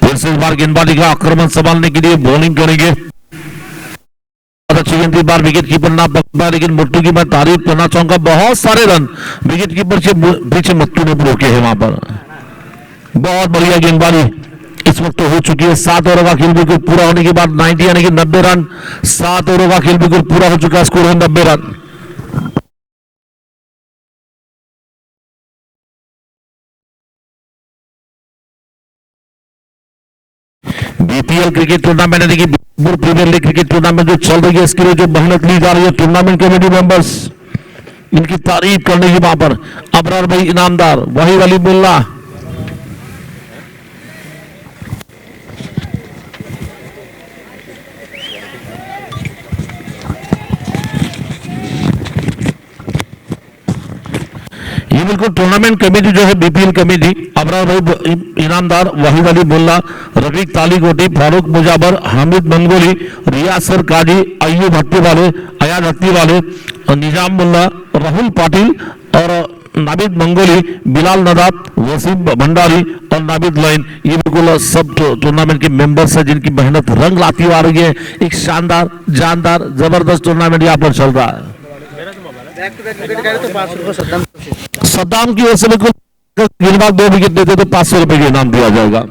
फिर से इस बार गेंदबाजी का आक्रमण संभालने के लिए बॉलिंग करेंगे, बहुत अच्छी गेंद इस बार विकेट कीपर ना पकड़ा, लेकिन मुट्टू की मैं तारीफ करना चाहूंगा, बहुत सारे रन विकेट कीपर से पीछे मुट्टू ने रोके हैं वहां पर। बहुत बढ़िया गेंदबाजी इस वक्त तो हो चुकी है। 7 ओवर का खेल बिल्कुल पूरा होने के बाद 90 यानी कि 90 रन, 7 ओवर का खेल बिल्कुल पूरा हो चुका है, स्कोर है 90 रन। बीपीएल क्रिकेट टूर्नामेंट यानी कि प्रीमियर लीग क्रिकेट टूर्नामेंट जो चल रही है इसके लिए जो मेहनत ली जा रही है टूर्नामेंट कमेटी मेंबर्स इनकी तारीफ करने की वहां पर अबरार भाई इनामदार, वहीद अली मुल्ला, ये बिल्कुल टूर्नामेंट कमेटी जो है बीपीएल कमेटी अबरार भाई इनामदार, वहीद अली मुल्ला, रफीक तालीकोटी, फारूक मुजाबर, हामिद मंगोली, रियासर काजी, अय्यूब हत्ती वाले, अयाज हत्ती वाले, निजाम मुल्ला, राहुल पाटिल और नाबिद मंगोली, बिलाल नदाब, वसीम भंडारी और नाबिद लाइन, ये बिल्कुल सब टूर्नामेंट के मेंबर्स हैं जिनकी मेहनत रंग लाती हुई आ रही है। एक शानदार जानदार जबरदस्त टूर्नामेंट यहाँ पर चल रहा है। सद्दाम की ओर से बिल्कुल गेंदबाज 2 विकेट देते तो 500 रुपए का इनाम दिया जाएगा।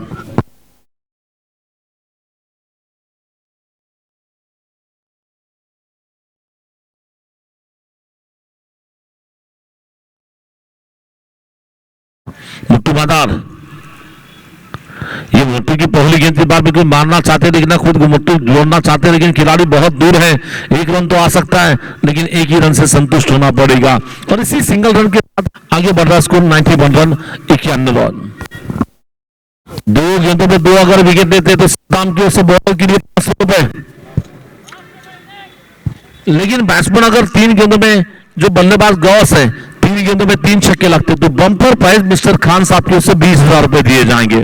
मुट्टू मादार, ये मुट्टू की पहली गेंद के बाद बिल्कुल मारना चाहते लेकिन खुद को मुट्टू जोड़ना चाहते लेकिन खिलाड़ी बहुत दूर है, 1 रन तो आ सकता है लेकिन 1 ही रन से संतुष्ट होना पड़ेगा और इसी सिंगल रन के साथ आगे बढ़ रहा स्कोर 91 रन 91 रन। 2 गेंदों में 2 अगर विकेट देते तो सद्दाम की ओर से बॉल के लिए 500 रुपए, लेकिन बैट्समैन अगर 3 गेंदों में जो बल्लेबाज गौस है 3 गेंदों में 3 छक्के लगते तो बम्पर प्राइज मिस्टर खान साहब की ओर से 20,000 रुपए दिए जाएंगे।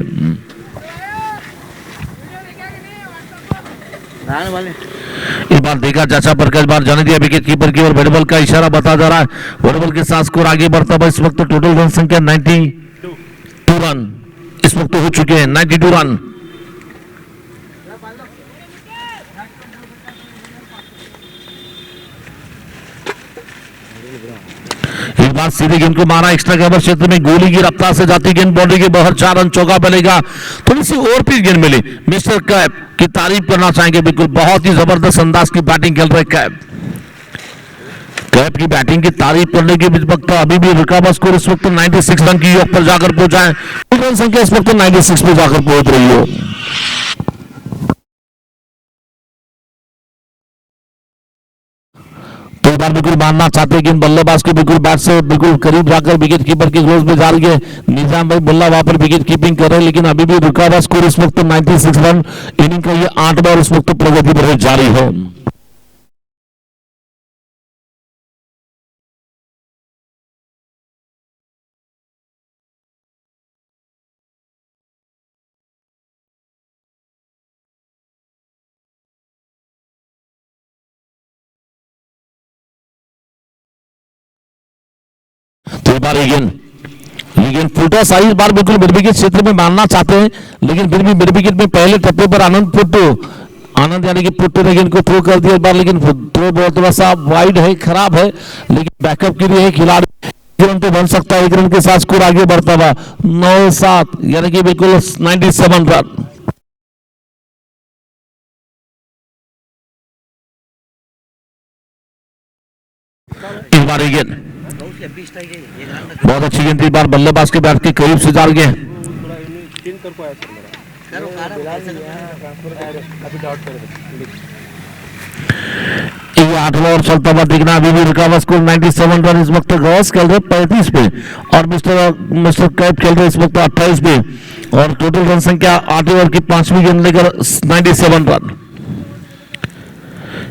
इस बार देखा चाचा पर कई बार जाने दिया विकेट कीपर की ओर, बैटबॉल का इशारा बता जा रहा है, बैटबॉल के साथ स्कोर आगे बढ़ता हुआ इस वक्त टोटल रन संख्या 92 रन इस वक्त हो चुके हैं, 92 रन। एक बार सीधे गेंद को मारा एक्स्ट्रा कवर क्षेत्र में, गोली की रफ्तार से जाती गेंद बाउंड्री के बाहर, 4 रन चौका बनेगा। थोड़ी सी और पिच गेंद मिली, मिस्टर कैप की तारीफ करना चाहेंगे, बिल्कुल बहुत ही जबरदस्त अंदाज की बैटिंग खेल रहे कैप। कैप की बैटिंग की तारीफ करने के वक्त अभी भी रुका स्कोर इस वक्त 96 रन की योग पर जाकर पहुंचा है, रन संख्या इस वक्त 96 पे जाकर पहुंच रही हो। तो एक बार बिल्कुल मानना चाहते हैं कि बल्लेबाज के बिल्कुल बैट से बिल्कुल करीब जाकर विकेट कीपर की क्लोज में डाल के निजाम भाई बुल्ला वहां पर विकेट कीपिंग कर रहे हैं, लेकिन अभी भी रुका हुआ स्कोर इस वक्त 96 रन। इनिंग का ये 8 बार इस वक्त प्रगति बढ़े जारी है। इस बार अगेन लेकिन फुलटॉस साइज बार बिल्कुल मिड विकेट क्षेत्र में मारना चाहते हैं, लेकिन फिर भी मिड विकेट में पहले टप्पे पर आनंद यानी कि पुट्टू ने गेंद को थ्रो कर दिया इस बार, लेकिन थ्रो बहुत थोड़ा सा वाइड है, खराब है, लेकिन बैकअप के लिए है खिलाड़ी, एक रन तो बन सकता है, एक रन के साथ स्कोर आगे बढ़ता हुआ 9-7 यानी कि बिल्कुल 97 रन। इस बार गेंद बहुत अच्छी गेंद थी, इस बार बल्लेबाज के बैट के करीब से जा गए। ये 8वां ओवर चलता हुआ दिखना, अभी भी रिकवर स्कोर 97 रन इस वक्त गॉस खेल रहे 35 पे और मिस्टर कैप खेल रहे इस वक्त 28 पे, और टोटल रन संख्या 8 ओवर की 5वीं गेंद लेकर 97 रन।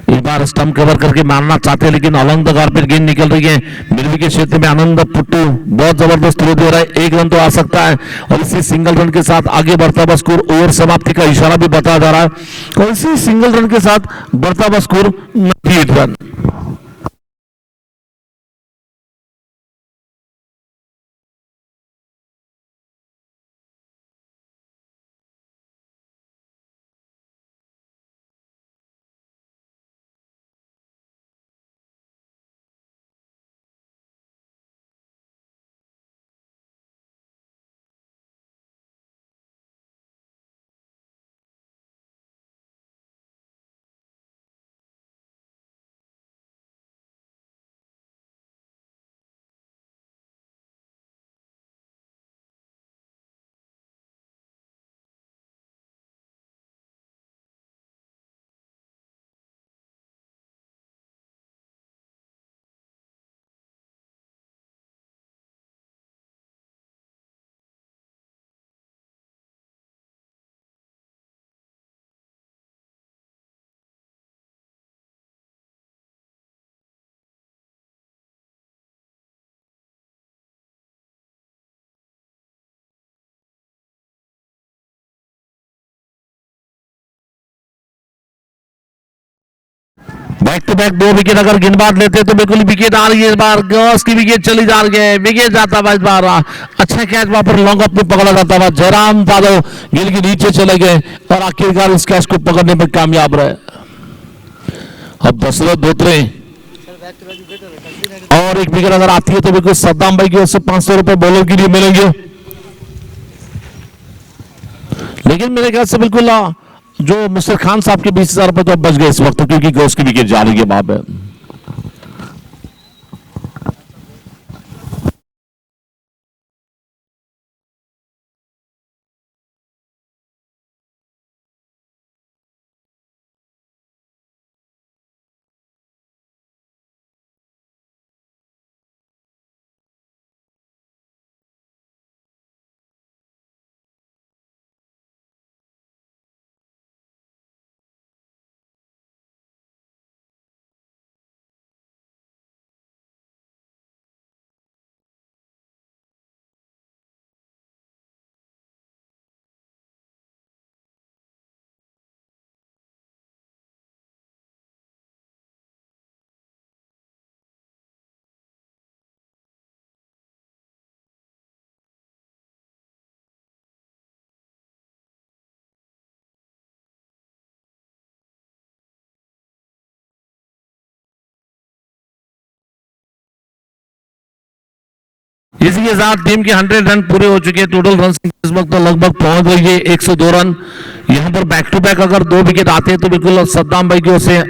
इस बार स्टंप कवर करके मारना चाहते हैं, लेकिन अलॉन्ग द कारपेट गेंद निकल रही है मिड विकेट क्षेत्र में। आनंद पुट्टू बहुत जबरदस्त थ्रो दे रहा है, एक रन तो आ सकता है और इसी सिंगल रन के साथ आगे बढ़ता हुआ स्कोर ओवर समाप्ति का इशारा भी बताया जा रहा है और इसी सिंगल रन के साथ बढ़ता हुआ score 98 run. Back to back 2 wicket अगर गेंदबाज लेते तो बिल्कुल विकेट आ रही है, इस बार गॉस की विकेट चली जा रही है, विकेट जाता हुआ इस बार अच्छा कैच वहां पर लॉन्ग ऑफ में पकड़ा जाता हुआ, जयराम यादव गेंद के नीचे चले गए और आखिरकार इस कैच को पकड़ने में कामयाब रहे। अब दशरथ धोत्रे और एक विकेट अगर आती है तो बिल्कुल सद्दाम भाई की ओर से 500 रुपए बॉलर के लिए मिलेंगे, लेकिन मेरे ख्याल से बिल्कुल जो मिस्टर खान साहब के 20,000 रुपए तो बच गए इस वक्त, क्योंकि गॉस की विकेट जा रही है वहां पे। इसी के साथ टीम के 100 रन पूरे हो चुके हैं, टोटल रन इस वक्त लगभग पहुंच गई है 102 रन। यहां पर बैक टू बैक अगर 2 विकेट आते हैं तो बिल्कुल सद्दाम भाई की ओर से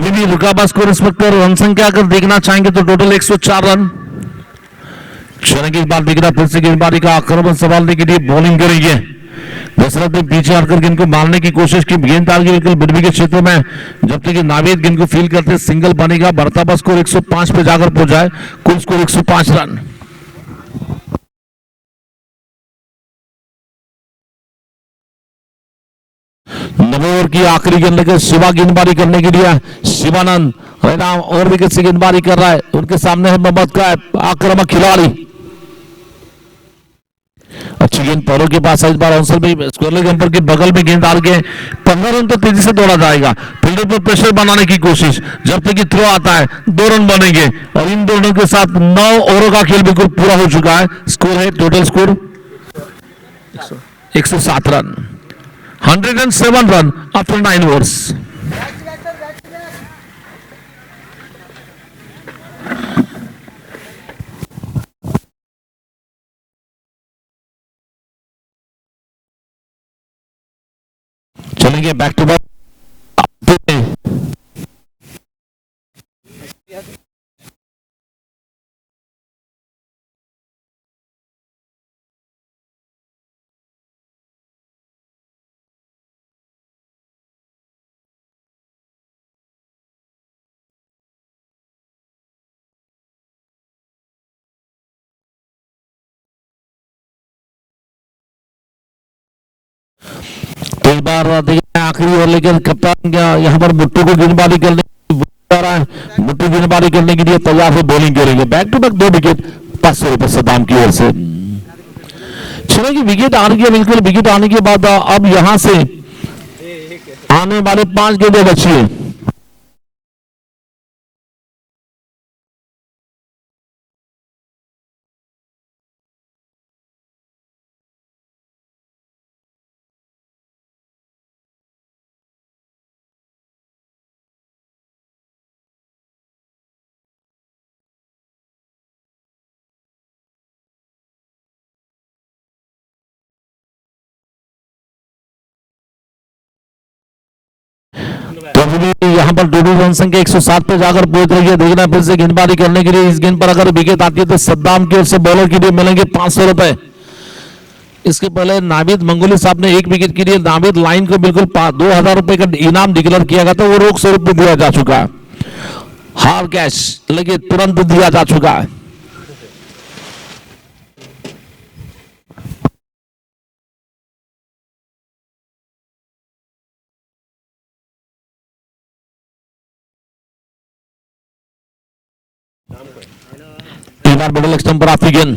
अभी भी रुका हुआ स्कोर इस वक्त रन संख्या अगर देखना चाहेंगे तो टोटल 104 रन। चलेंगे इस बार दिख रहा फिर से गेंदबाजी का आक्रमण संभालने के लिए बॉलिंग करेंगे। दशरथ ने पीछे हटकर गेंद को मारने की कोशिश की, गेंद डाल के बिल्कुल बिरबी के क्षेत्र में, जब तक कि नावेद गेंद को फील करते सिंगल बनेगा। बढ़ता हुआ स्कोर 105 पे जाकर पहुंच जाए, कुल स्कोर 105 रन। नवे ओवर की आखिरी गेंद लेकर शिवा गेंदबाजी करने के लिए, शिवानंद राम और विकेट से गेंदबाजी कर रहा है। उनके सामने है मोहम्मद कैफ, आक्रामक खिलाड़ी। अच्छी गेंद पैरों के पास है इस बार आंसर में, स्क्वायर अंपर के बगल में गेंद डाल के 15 रन तो तेजी से दौड़ा जाएगा। फील्डर पर प्रेशर बनाने की कोशिश, जब तक कि थ्रो आता है 2 रन बनेंगे और इन दोनों के साथ 9 ओवरों का खेल बिल्कुल पूरा हो चुका है। स्कोर है total score 107 run, 107 run after 9 overs. चलेंगे बैक टू बैक। इस बार देखिए आखिरी ओवर लेकर कप्तान यहाँ पर मुट्टू को गेंदबाजी करने मुट्टू गेंदबाजी करने के लिए तैयार हो, बॉलिंग करेंगे। बैक टू बैक 2 विकेट 500 रुपए सद्दाम की ओर से। चलेंगे विकेट आने के, बिल्कुल विकेट आने के बाद अब यहां से आने वाले 5 गेंदें बची है। तो अभी यहाँ पर टोटल रन संख्या 107 पे जाकर पहुंच रही है। देखना फिर से गेंदबाजी करने के लिए, इस गेंद पर अगर विकेट आती है तो सद्दाम की ओर से बॉलर के लिए मिलेंगे 500 रुपए। इसके पहले नाविद मंगोली साहब ने 1 विकेट के लिए नाविद लाइन को बिल्कुल 2000 रुपए का इनाम डिक्लेयर किया गया था, वो रोक स्वरूप में दिया जा चुका है। हार कैश लेकिन तुरंत दिया जा चुका है। मिडल स्टंप पर आती गेंद,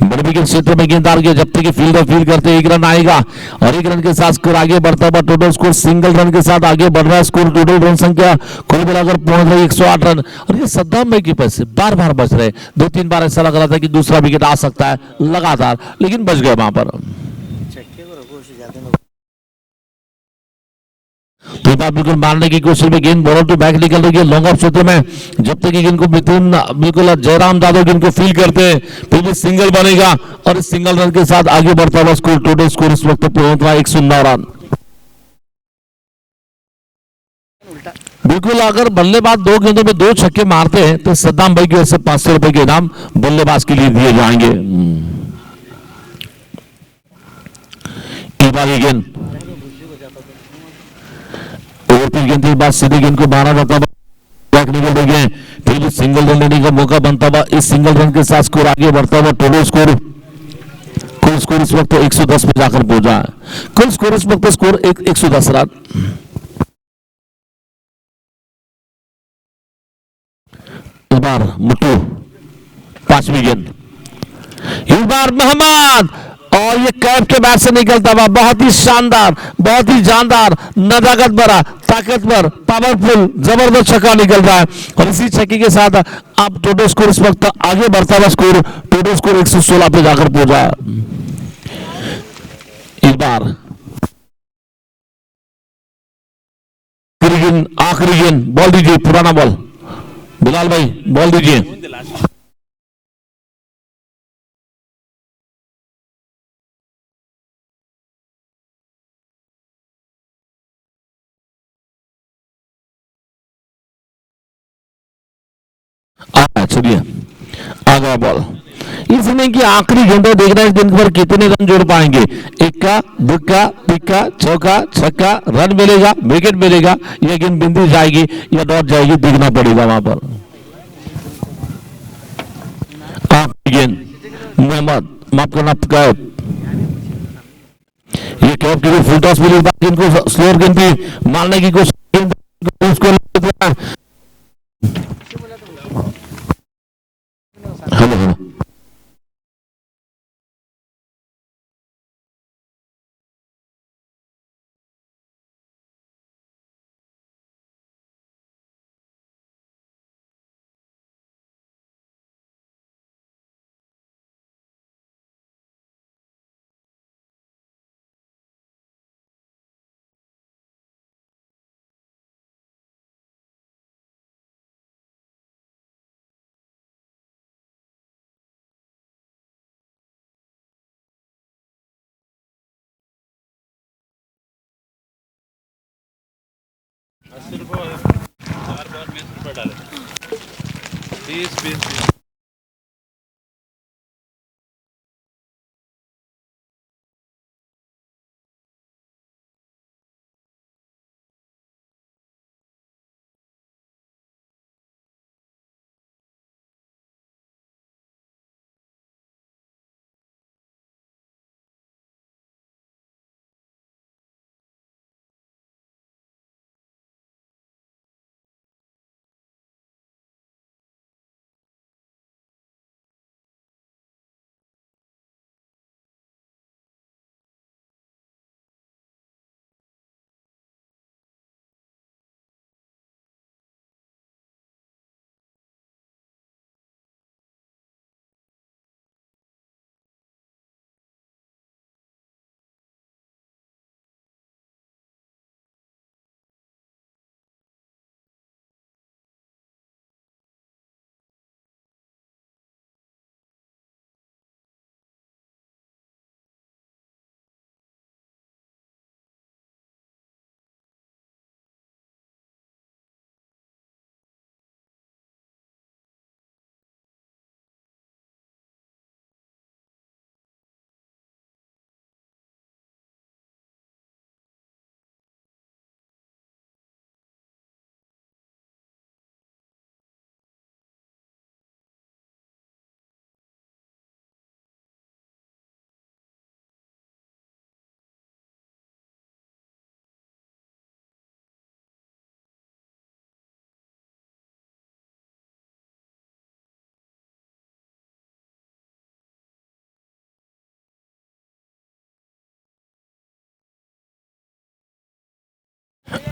बड़े के क्षेत्र में गेंद डाल के जब तक फील्डर फील करते 1 रन आएगा और 1 रन के साथ स्कोर आगे बढ़ता हुआ टोटल स्कोर सिंगल रन के साथ आगे बढ़ रहा है। स्कोर टोटल रन संख्या कुल मिलाकर पहुंच रही 108 रन। और ये सद्दाम भाई के पैसे बार बार बच रहे, 2-3 बार ऐसा लग रहा था कि दूसरा विकेट आ सकता है लगातार, लेकिन बच गए वहां पर। तो बात बिल्कुल मारने की कोशिश में गेंद बॉलर टू बैक निकल रही है लॉन्ग ऑफ क्षेत्र में, जब तक गेंद को मिथुन बिल्कुल जयराम यादव गेंद को फील करते हैं फिर भी सिंगल बनेगा और इस सिंगल रन के साथ आगे बढ़ता हुआ स्कोर टोटल स्कोर इस वक्त पहुंच रहा है 109 रन। बिल्कुल अगर बल्लेबाज 2 गेंदों में 2 छक्के मारते हैं तो सद्दाम भाई की ओर से 500 रुपए के इनाम बल्लेबाज के लिए दिए जाएंगे। गेंद गेंद के बाद सीधे गेंद को मारा जाता बैक निकल रही है, फिर भी सिंगल रन लेने का मौका बनता हुआ इस सिंगल रन के साथ स्कोर आगे बढ़ता हुआ टोटल स्कोर कुल स्कोर इस वक्त 110 पे जाकर पहुंचा है। कुल स्कोर इस वक्त स्कोर 110 रन। इस बार मुट्टू 5वीं गेंद, इस बार मोहम्मद और ये कैप के बैट से निकलता हुआ बहुत ही शानदार, बहुत ही जानदार, नजाकत भरा, ताकतवर, पावरफुल, जबरदस्त छक्का निकल रहा है और इसी छक्के के साथ अब टोटल स्कोर इस वक्त आगे बढ़ता हुआ स्कोर टोटल स्कोर 116 पे जाकर पहुंचा। इस बार आखिरी गेंद बॉल दीजिए, पुराना बॉल, बिलाल भाई बॉल दीजिए। चलिए आ गया बॉल। इस इनिंग की आखिरी गेंदों देख रहे हैं दिन भर कितने रन जोड़ पाएंगे। इक्का दुक्का तिक्का चौका छक्का, रन मिलेगा विकेट मिलेगा, यह गेंद बिंदी जाएगी या लौट जाएगी, देखना पड़ेगा वहां पर। आखिरी गेंद मोहम्मद, माफ करना कैप, ये कैप की भी फुल टॉस मिली, इनको स्लोअर गेंद भी मारने की कोशिश, उसको हेलो हेलो ₹80 4 बार ₹20 डाले, 30 20।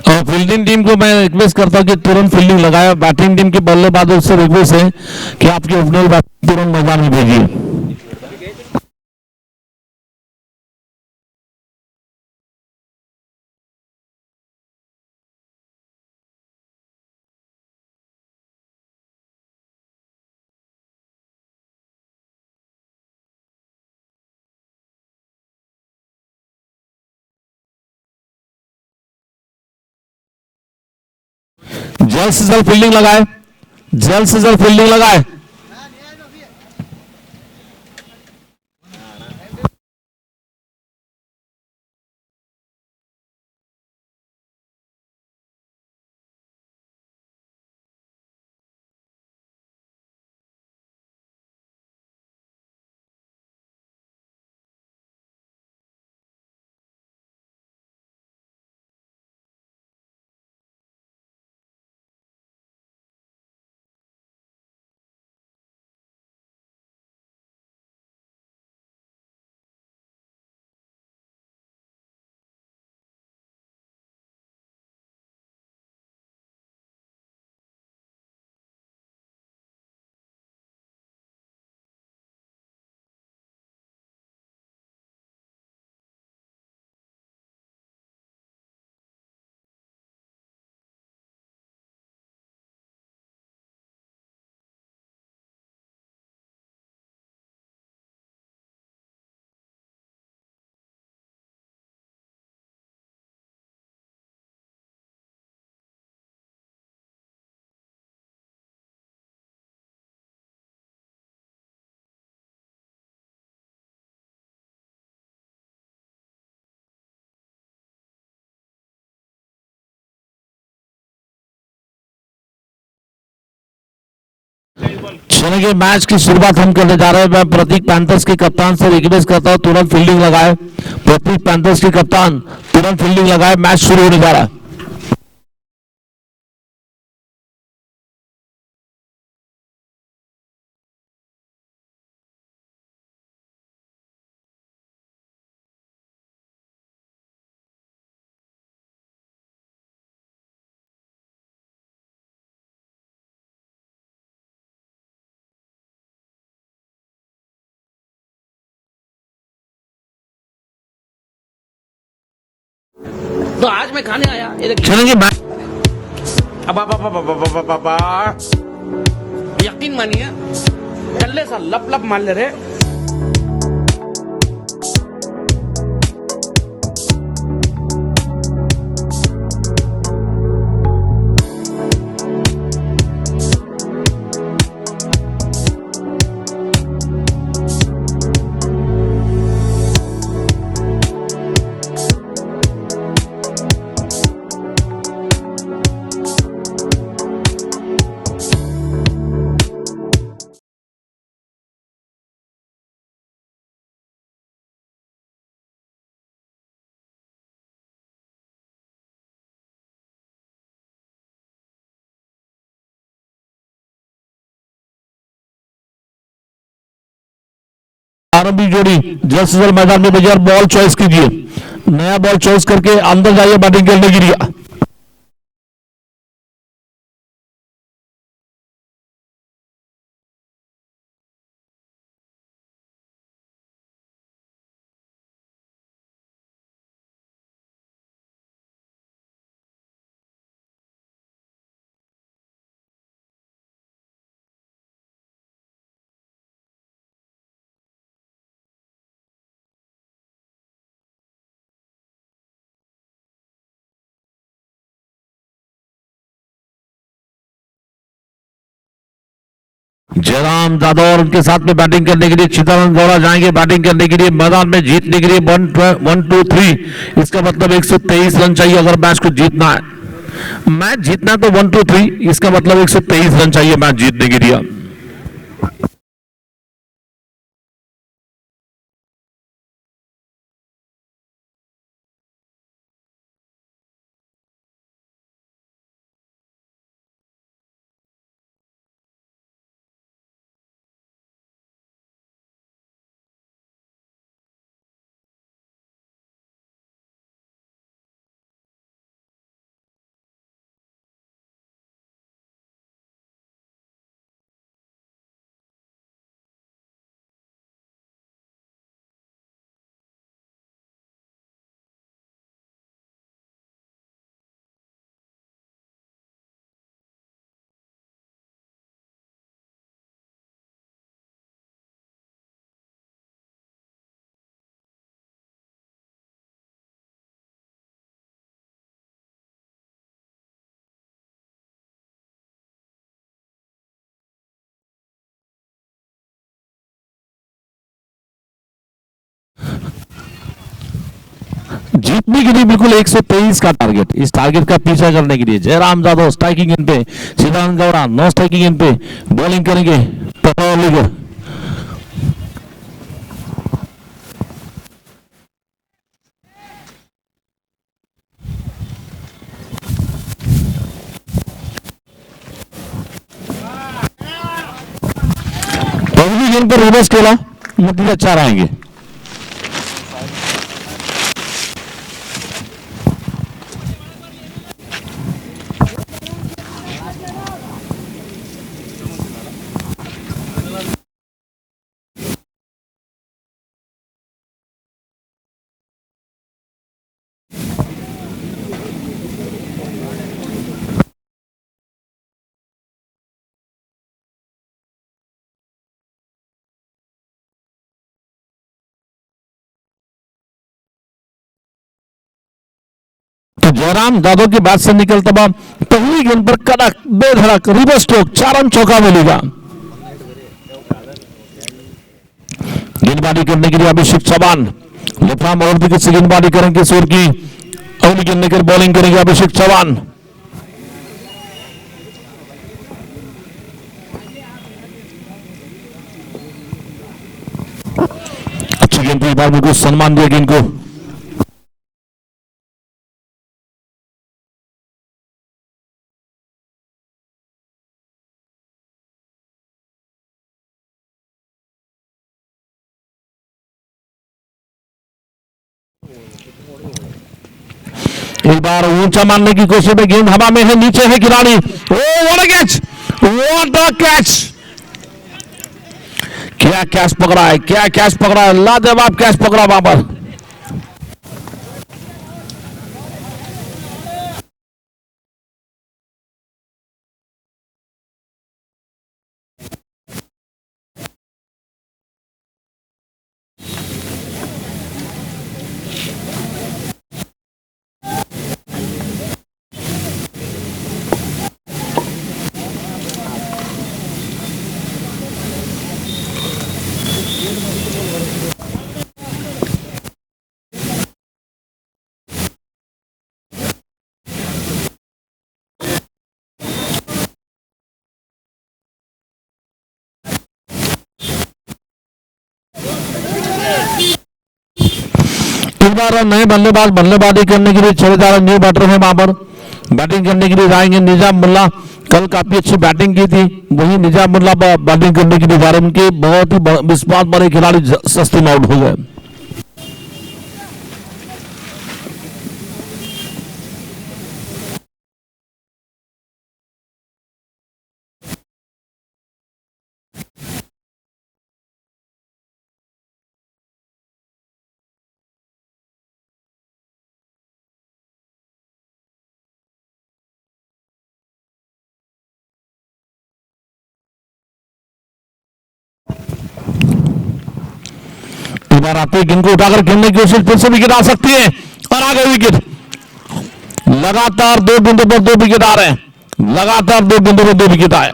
और फील्डिंग टीम को मैं रिक्वेस्ट करता हूं कि तुरंत फील्डिंग लगाए। बैटिंग टीम के बल्लेबाजों से रिक्वेस्ट है कि आपके ओपनर बैटिंग तुरंत मैदान में भेजिए। जल्द से जल्द फील्डिंग लगाए, जल्द से जल्द फील्डिंग लगाए। चलिए के मैच की शुरुआत हम करने जा रहे हैं। मैं प्रतीक पैंथर्स के कप्तान से रिक्वेस्ट करता हूं तुरंत फील्डिंग लगाए। प्रतीक पैंथर्स के कप्तान तुरंत फील्डिंग लगाए, मैच शुरू होने जा रहा है। तो आज मैं खाने आया ये देखिए। चलेंगे मैच यकीन मानिए चल्ले सा लप लप मान ले रहे। आरंभी जोड़ी जल्द से जल्द मैदान में भेजिए और बॉल चॉइस कीजिए। नया बॉल चॉइस करके अंदर जाइए बैटिंग करने के लिए। जयराम यादव और उनके साथ में बैटिंग करने के लिए चिदानंद गौड़ा जाएंगे बैटिंग करने के लिए मैदान में जीतने के लिए 1-2-3। इसका मतलब 123 रन चाहिए अगर मैच को जीतना है। मैच जीतना तो 1-2-3, इसका मतलब 123 रन चाहिए मैच जीतने के लिए। जीतने के लिए बिल्कुल 123 का टारगेट। इस टारगेट का पीछा करने के लिए जयराम यादव स्ट्राइकिंग इन पे, चिदानंद गौड़ा नो स्ट्राइकिंग इन पे बॉलिंग करेंगे। पहली गेंद पर रिवर्स खेला, नतीजा 4 आएंगे। तो जयराम यादव की बात से निकलता हुआ पहली गेंद पर कड़क बेधड़क रिवर्स स्ट्रोक 4 रन चौका मिलेगा। गेंदबाजी करने के लिए अभिषेक चौहान लेफ्ट आर्म और विकेट से गेंदबाजी करेंगे। सूर की अगली गेंद लेकर बॉलिंग करेंगे अभिषेक चौहान। बार बिल्कुल सम्मान दिया गेंद को। एक बार ऊंचा मारने की कोशिश में गेंद हवा में है, नीचे है खिलाड़ी। Oh what a catch, what a catch, क्या कैच पकड़ा है, क्या कैच पकड़ा है, लाजवाब कैच पकड़ा वहां पर। इस बार नए बल्लेबाज बल्लेबाजी करने के लिए चले जा रहे न्यू बैटर है वहां पर। बैटिंग करने के लिए जाएंगे निजाम मुल्ला, कल काफी अच्छी बैटिंग की थी, वही निजाम मुल्ला बैटिंग करने के लिए जा रहे। उनके बहुत ही विश्वास बड़े खिलाड़ी सस्ते में आउट हो गए। इस बार आते गेंद को उठाकर खेलने की कोशिश, फिर से विकेट आ सकती है और आ गई विकेट। लगातार 2 गेंदों पर 2 विकेट आ रहे हैं, लगातार 2 गेंदों पर 2 विकेट आए।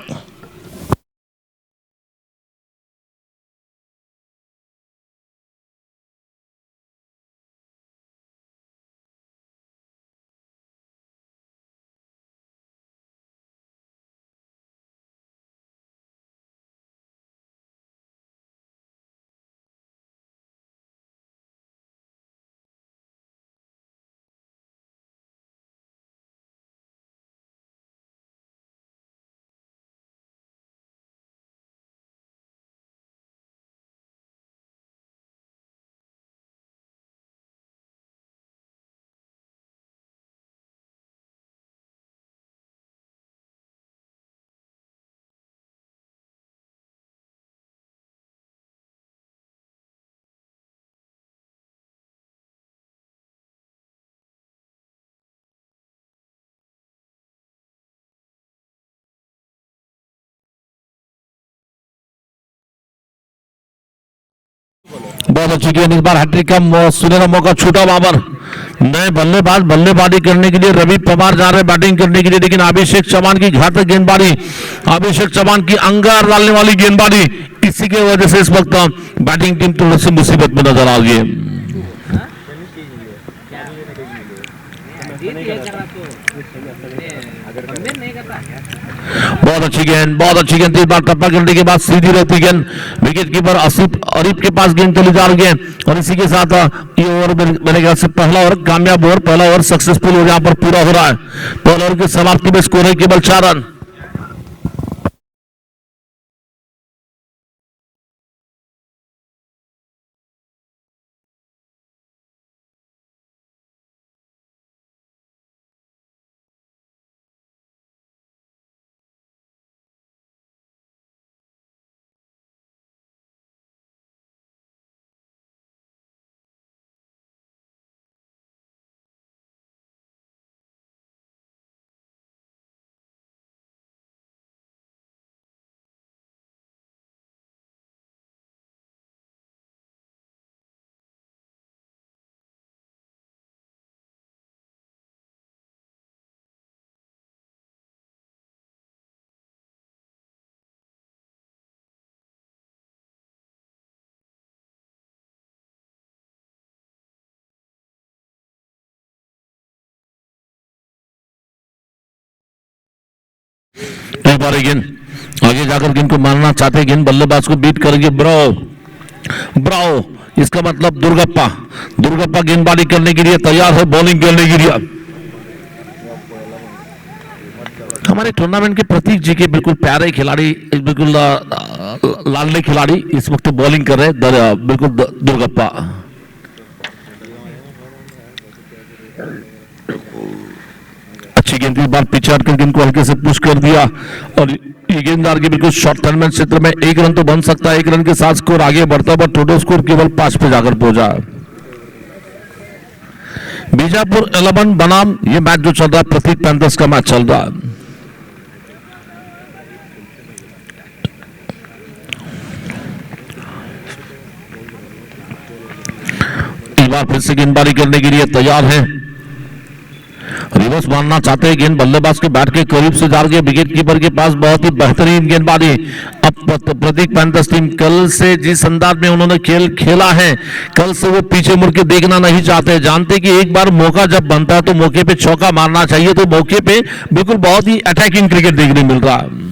बहुत अच्छी गेंद, इस बार हैट्रिक का सुनहरा मौका छूटा वहां पर। नए बल्लेबाज बल्लेबाजी करने के लिए रवि पवार जा रहे हैं बैटिंग करने के लिए, लेकिन अभिषेक चौहान की घातक गेंदबाजी, अभिषेक चौहान की अंगार डालने वाली गेंदबाजी, इसी की वजह से इस वक्त बैटिंग टीम थोड़ी सी मुसीबत में नजर आ रही है। बहुत अच्छी गेंद, बहुत अच्छी गेंद, इस बार टप्पा करने के बाद सीधी रहती गेंद, विकेट कीपर आसिफ अरीफ के पास गेंद चली जा रही है। और इसी के साथ ये ओवर मेरे ख्याल से पहला ओवर कामयाब ओवर, पहला ओवर सक्सेसफुल ओवर यहां पर पूरा हो रहा है। पहले ओवर की समाप्ति में स्कोर है केवल 4 रन। एक बार गेंद आगे जाकर गेंद को मारना चाहते, गेंद बल्लेबाज को बीट करेंगे। ब्रावो ब्रावो, इसका मतलब दुर्गप्पा गेंदबाजी करने के लिए तैयार है, बॉलिंग करने के लिए। हमारे टूर्नामेंट के प्रतीक जी के बिल्कुल प्यारे खिलाड़ी, बिल्कुल लाडले खिलाड़ी इस वक्त बॉलिंग कर रहे हैं, बिल्कुल दुर्गप्पा। अच्छी गेंद की बार पीछे हटकर गेंद को हल्के से पुश कर दिया और ये गेंददार के बिल्कुल शॉर्ट टर्नमेंट क्षेत्र में 1 रन तो बन सकता है। 1 रन के साथ स्कोर आगे बढ़ता है, बट टोटल स्कोर केवल 5 पे जाकर पहुंचा। बीजापुर 11 बनाम ये मैच जो चल रहा है, प्रतीक पैंथर्स का मैच चल रहा है। इस बार फिर से गेंदबाजी करने के लिए तैयार है, रिवर्स मारना चाहते हैं, गेंद बल्लेबाज के बैट के करीब से जा रही है, विकेट कीपर के पास बहुत ही बेहतरीन गेंदबाजी। अब प्रतीक पैंथर्स टीम कल से जिस अंदाज में उन्होंने खेला है, कल से वो पीछे मुड़ के देखना नहीं चाहते, जानते कि एक बार मौका जब बनता है तो मौके पे चौका मारना चाहिए, तो मौके पे बिल्कुल बहुत ही अटैकिंग क्रिकेट देखने मिल रहा है।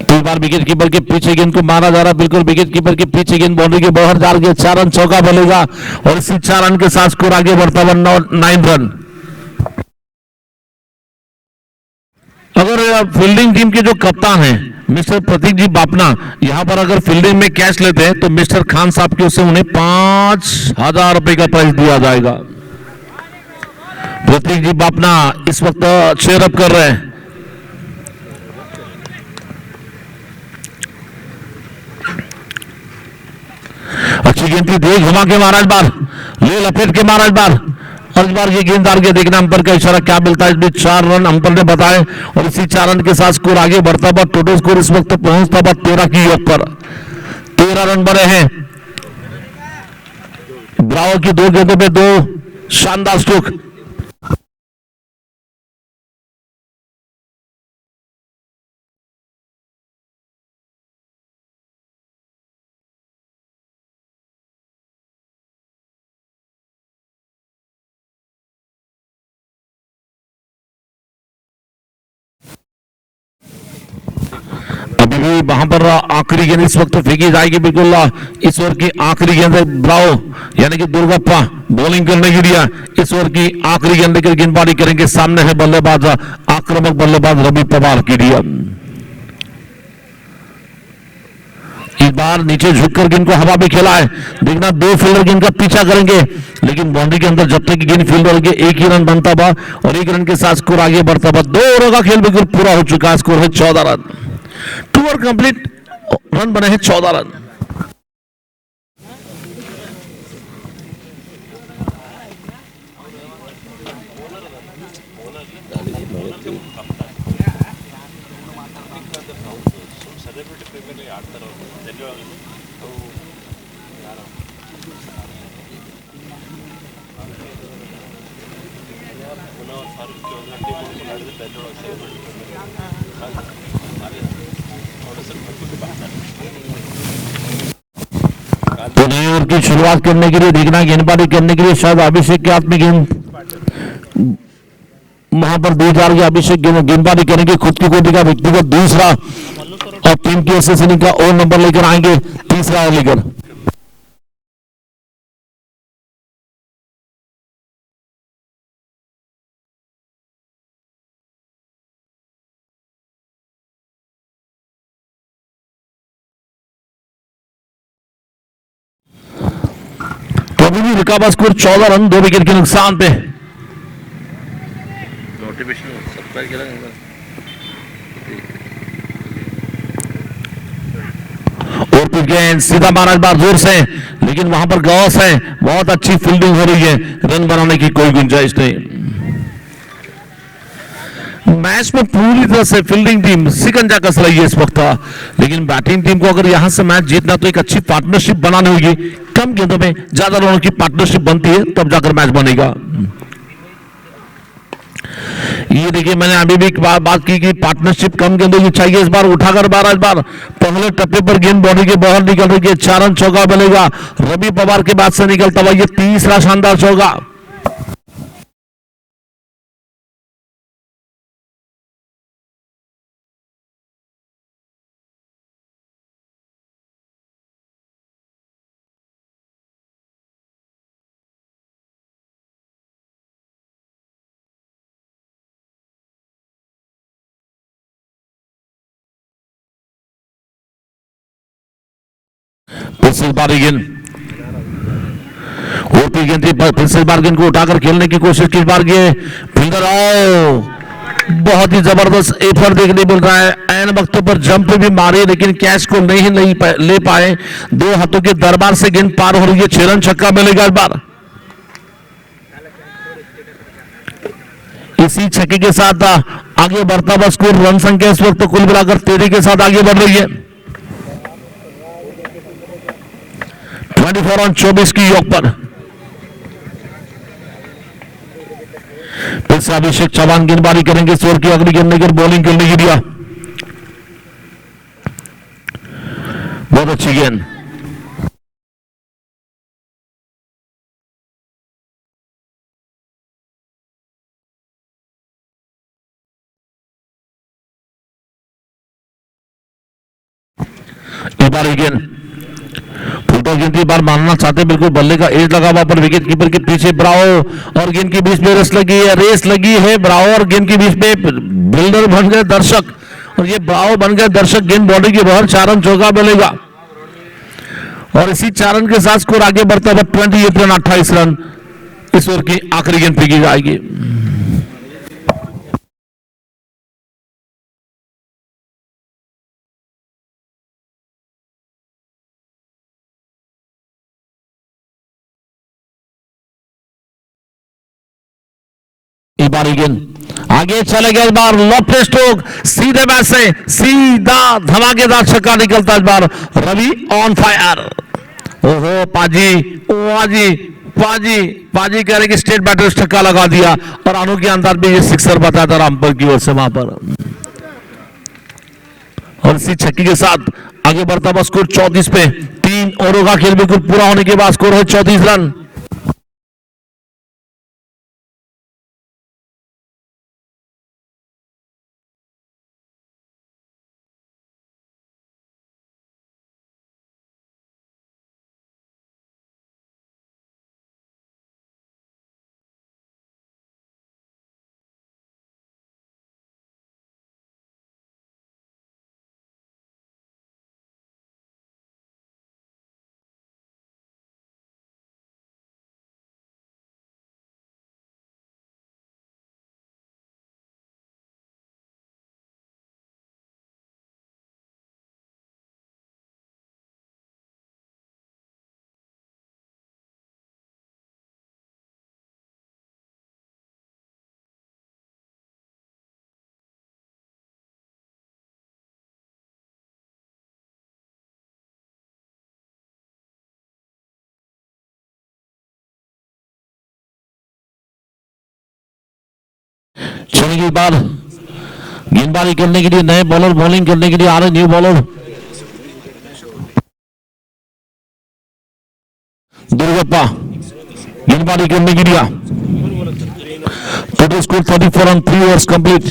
इस बार विकेट कीपर के पीछे गेंद को मारा जा रहा है, बिल्कुल विकेट कीपर के पीछे गेंद बाउंड्री के बाहर जा रही है। 4 रन चौका बनेगा और इसी 4 रन के साथ स्कोर आगे बढ़ता हुआ 9 रन। अगर फील्डिंग टीम के जो कप्तान हैं मिस्टर प्रतीक जी बापना, यहां पर अगर फील्डिंग में कैच लेते हैं तो मिस्टर खान साहब की ओर से उन्हें 5,000 रुपए का प्राइज दिया जाएगा। प्रतीक जी बापना इस वक्त चेयर अप कर रहे हैं। अच्छी गेंद थी, दे घुमा के मारा, इस बार ले लपेट के मारा, इस बार और इस बार ये गेंददार के देखना अंपर का इशारा क्या मिलता है। इस बीच 4 रन अंपर ने बताए और इसी 4 रन के साथ स्कोर आगे बढ़ता हुआ टोटल स्कोर इस वक्त पहुंचता हुआ 13 की योग पर। 13 रन बने हैं। ब्रावो की 2 गेंदों पे 2 शानदार स्ट्रोक। अभी भी वहां पर आखिरी गेंद इस वक्त फेंकी जाएगी, बिल्कुल इस ओवर की आखिरी गेंद है। ब्रावो यानी कि दुर्गप्पा बॉलिंग करने के लिए इस ओवर की आखिरी गेंद लेकर गेंदबाजी करेंगे। सामने है बल्लेबाज, आक्रामक बल्लेबाज रवि पवार के लिए। इस बार नीचे झुककर गेंद को हवा में खेला है, देखना 2 फील्डर गेंद का पीछा करेंगे, लेकिन बाउंड्री के अंदर जब तक गेंद फील्डर के 1 ही रन बनता हुआ और 1 रन के साथ स्कोर आगे बढ़ता हुआ। 2 ओवरों का खेल बिल्कुल पूरा हो चुका है, स्कोर है 14 रन। 2 ओवर कंप्लीट, रन बने हैं 14 रन। तो नए ओवर की शुरुआत करने के लिए देखना, गेंदबाजी करने के लिए शायद अभिषेक के हाथ में गेंद वहां पर दी जा रही है। अभिषेक गेंदबाजी करेंगे, खुद की कोटी का व्यक्तिगत दूसरा और टीम की एसएसएन का और नंबर लेकर आएंगे, तीसरा ओवर लेकर। अभी भी रिकाबा स्कोर 14 रन 2 विकेट के नुकसान पे। और पिच गए सीधा मारा इस बार जोर से, लेकिन वहां पर गौस है, बहुत अच्छी फील्डिंग हो रही है, रन बनाने की कोई गुंजाइश नहीं। मैच में पूरी तरह से फील्डिंग टीम सिकंजा कस रही है इस वक्त, लेकिन बैटिंग टीम को अगर यहां से मैच जीतना तो एक अच्छी पार्टनरशिप बनानी होगी। कम गेंदों में ज्यादा रनों की पार्टनरशिप बनती है तब जाकर मैच बनेगा। ये देखिए, मैंने अभी भी बात की कि पार्टनरशिप कम गेंदों की चाहिए। इस बार उठाकर बारह, इस बार पहले टप्पे पर गेंद बाउंड्री के बाहर निकल रही है, 4 रन चौका बनेगा। रवि पवार के बाद से निकलता हुआ ये तीसरा शानदार चौका। बस इस बार गेंद ओपी गेंद थी, फिर से इस बार गेंद को उठाकर खेलने की कोशिश की। इस बार ये फिंगर आओ, बहुत ही जबरदस्त एफर्ट देखने मिल रहा है। एन वक्तों पर जंप भी मारी लेकिन कैच को नहीं ले पाए। दो हाथों के दरबार से गेंद पार हो रही है। 6 रन छक्का मिलेगा इस बार। इसी छक्के के साथ आगे बढ़ता हुआ स्कोर रन संख्या इस वक्त कुल मिलाकर 13 के साथ आगे बढ़ रही है। 24 रन 24 की योग पर। फिर से अभिषेक चौहान गेंदबाजी करेंगे। इस ओवर की अगली गेंद लेकर बॉलिंग के लिए दिया, बहुत अच्छी गेंद। इस बार गेंद फुलटॉस गेंद की बार मानना चाहते, बिल्कुल बल्ले का एज लगा हुआ पर विकेट कीपर के पीछे ब्रावो और गेंद के बीच में रेस लगी है। ब्रावो और गेंद के बीच में बिल्डर बन गए दर्शक, और ये ब्रावो बन गए दर्शक। गेंद बॉडी के बाहर 4 रन चौका मिलेगा और इसी 4 रन के साथ स्कोर आगे बढ़ता है 28 रन 28 रन। इस ओवर की आखिरी गेंद फेंकी जाएगी। बारी गेंद आगे चले गए। इस बार लेफ्ट स्ट्रोक सीधे मैच से सीधा धमाकेदार छक्का निकलता है इस बार। Ravi on fire. ओहो पाजी, पाजी पाजी पाजी कह रहे कि स्टेट बैटर छक्का लगा दिया और अनोखे अंदाज में ये सिक्सर बताया था रामपुर की ओर से वहां पर। और इसी छक्के के साथ आगे बढ़ता हुआ स्कोर 34 पे। 3 ओवरों का खेल बिल्कुल पूरा होने के बाद स्कोर है 34 रन। छेने के बाद गेंदबाजी करने के लिए नए बॉलर, बॉलिंग करने के लिए आ रहे न्यू बॉलर दुर्गप्पा गेंदबाजी करने के लिए। Total score 34 run, 3 overs complete,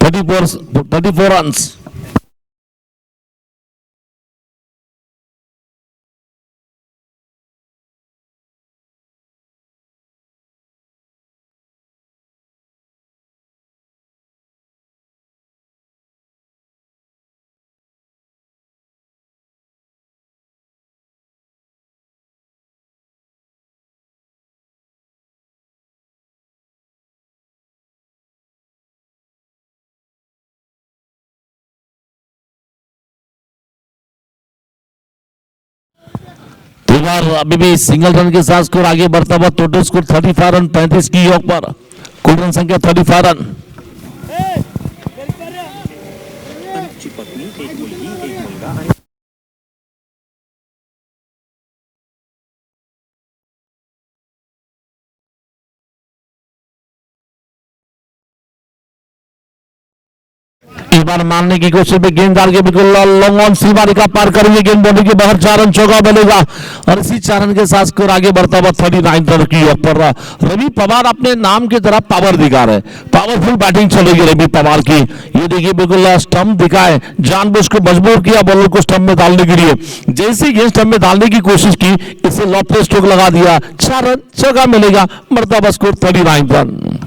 34 runs. अभी भी सिंगल रन के साथ स्कोर आगे बढ़ता हुआ। टोटल स्कोर 35 रन 35 की योग पर। कुल रन संख्या 35 रन। इस बार मारने की कोशिश में गेंद डाल के बिल्कुल लॉन्ग ऑन सीमारी का पार करेंगे। गेंद बॉडी के बाहर 4 रन चौका मिलेगा और इसी 4 रन के साथ स्कोर आगे बढ़ता हुआ 39 रन की योग पर। रवि पवार अपने नाम की तरह पावर दिखा रहे, पावरफुल बैटिंग चलेगी रवि पवार की। ये देखिए बिल्कुल स्टंप दिखाए, जानबूझ को मजबूर किया बॉलर को स्टंप में डालने के लिए। जैसे गेंद स्टंप में डालने की कोशिश की, इसे लॉफ्ट स्ट्रोक लगा दिया, 4 रन चौका मिलेगा, बढ़ता स्कोर 39 रन।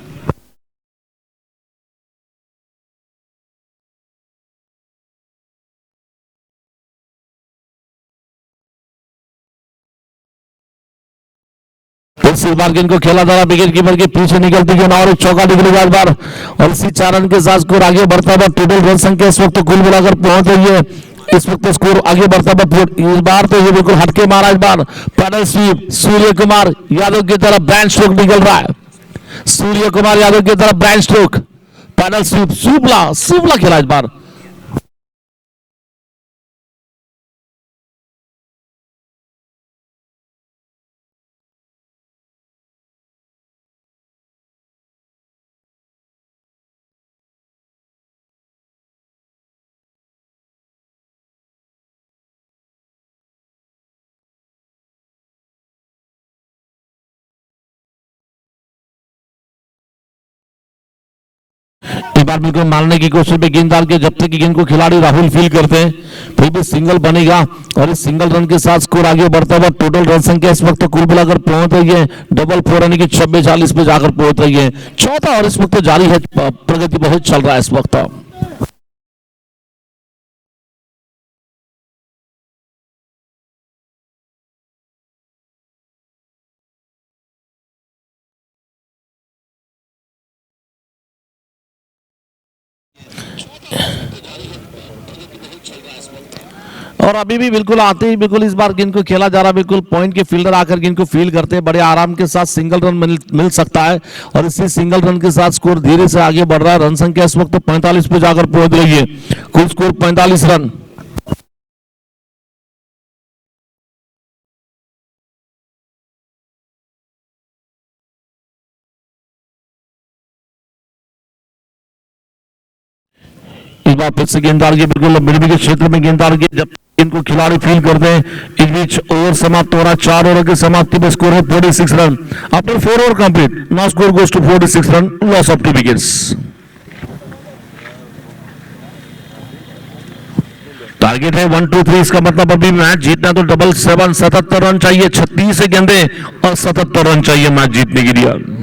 इस बार गेंद को खेला जा रहा विकेट कीपर के पीछे निकलती गेंद और एक चौका निकलेगा इस बार और इसी 4 रन के साथ स्कोर आगे बढ़ता हुआ टोटल रन संख्या इस वक्त कुल मिलाकर पहुंच रही है। इस वक्त स्कोर आगे बढ़ता हुआ इस बार तो ये बिल्कुल हटके मारा इस बार पैडल स्वीप सूर्य कुमार यादव की तरफ ब्रांड स्ट्रोक निकल रहा है। सूर्य कुमार यादव की तरफ brand stroke pedal SVEEP Subala खेला इस बार। इस बार बिल्कुल मारने की कोशिश में गेंद डाल के जब तक कि गेंद को खिलाड़ी राहुल फील करते हैं फिर भी सिंगल बनेगा और इस सिंगल रन के साथ स्कोर आगे बढ़ता हुआ टोटल रन संख्या इस वक्त कुल मिलाकर पहुंच रही है 4 यानी कि 26-40 पे जाकर पहुंच रही है। चौथा और इस वक्त जारी है, प्रगति बहुत चल रहा है इस वक्त। और अभी भी बिल्कुल आते ही बिल्कुल इस बार गेंद को खेला जा रहा बिल्कुल पॉइंट के फील्डर आकर गेंद को फील करते हैं बड़े आराम के साथ सिंगल रन मिल सकता है और इसी सिंगल रन के साथ स्कोर धीरे से आगे बढ़ रहा है। रन संख्या इस वक्त 45 पे जाकर पहुंच रही है, कुल स्कोर 45 रन। इस बार फिर से गेंददार के बिल्कुल मिड विकेट क्षेत्र में गेंददार के जब इनको खिलाड़ी फील करते हैं इस बीच ओवर समाप्त हो रहा है। 4 ओवर की समाप्ति में स्कोर है 46 run. After 4 over complete now score goes to 46 run, loss of 2 wickets. Target है 1 2 3, इसका मतलब अभी मैच जीतना तो 7 77 रन चाहिए, 36 गेंदे और 77 रन चाहिए मैच जीतने के लिए।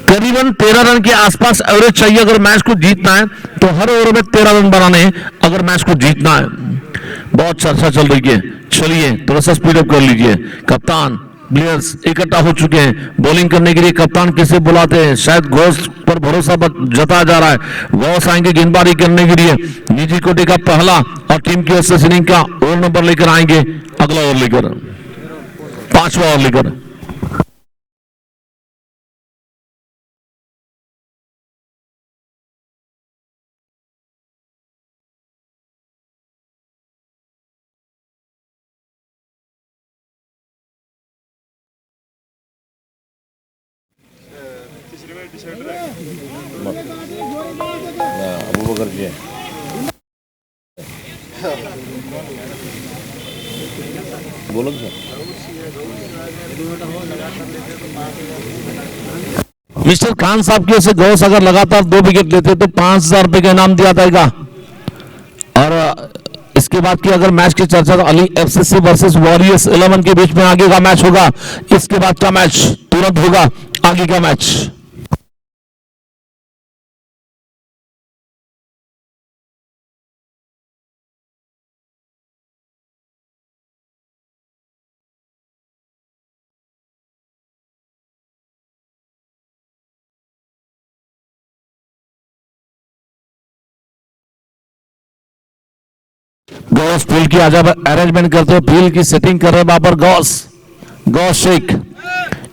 करीबन 13 रन के आसपास एवरेज चाहिए अगर मैच को जीतना है, तो हर ओवर में 13 रन बनाने हैं अगर मैच को जीतना है। बहुत चर्चा चल रही है, चलिए थोड़ा सा स्पीड अप कर लीजिए। कप्तान प्लेयर्स इकट्ठा हो चुके हैं बॉलिंग करने के लिए। कप्तान किसे बुलाते हैं, शायद घोष पर भरोसा जताया जा रहा है। घोष आएंगे गेंदबाजी करने के लिए, निजी कोटे का पहला और टीम की ओर से इनिंग का ओवर नंबर लेकर आएंगे, अगला ओवर लेकर 5वां ओवर लेकर। अबू बकर जी बोलो सर। मिस्टर खान साहब की ओर से घोष अगर लगातार 2 विकेट लेते तो 5,000 रुपए का इनाम दिया जाएगा। और इसके बाद की अगर मैच की चर्चा तो अली एफसीसी वर्सेस वॉरियर्स 11 के बीच में आगे का मैच होगा। इसके बाद का मैच तुरंत होगा, आगे का मैच। गौस फील्ड की आजा अरेंजमेंट करते हुए फील्ड की सेटिंग कर रहे हैं वहां पर गौस शेख,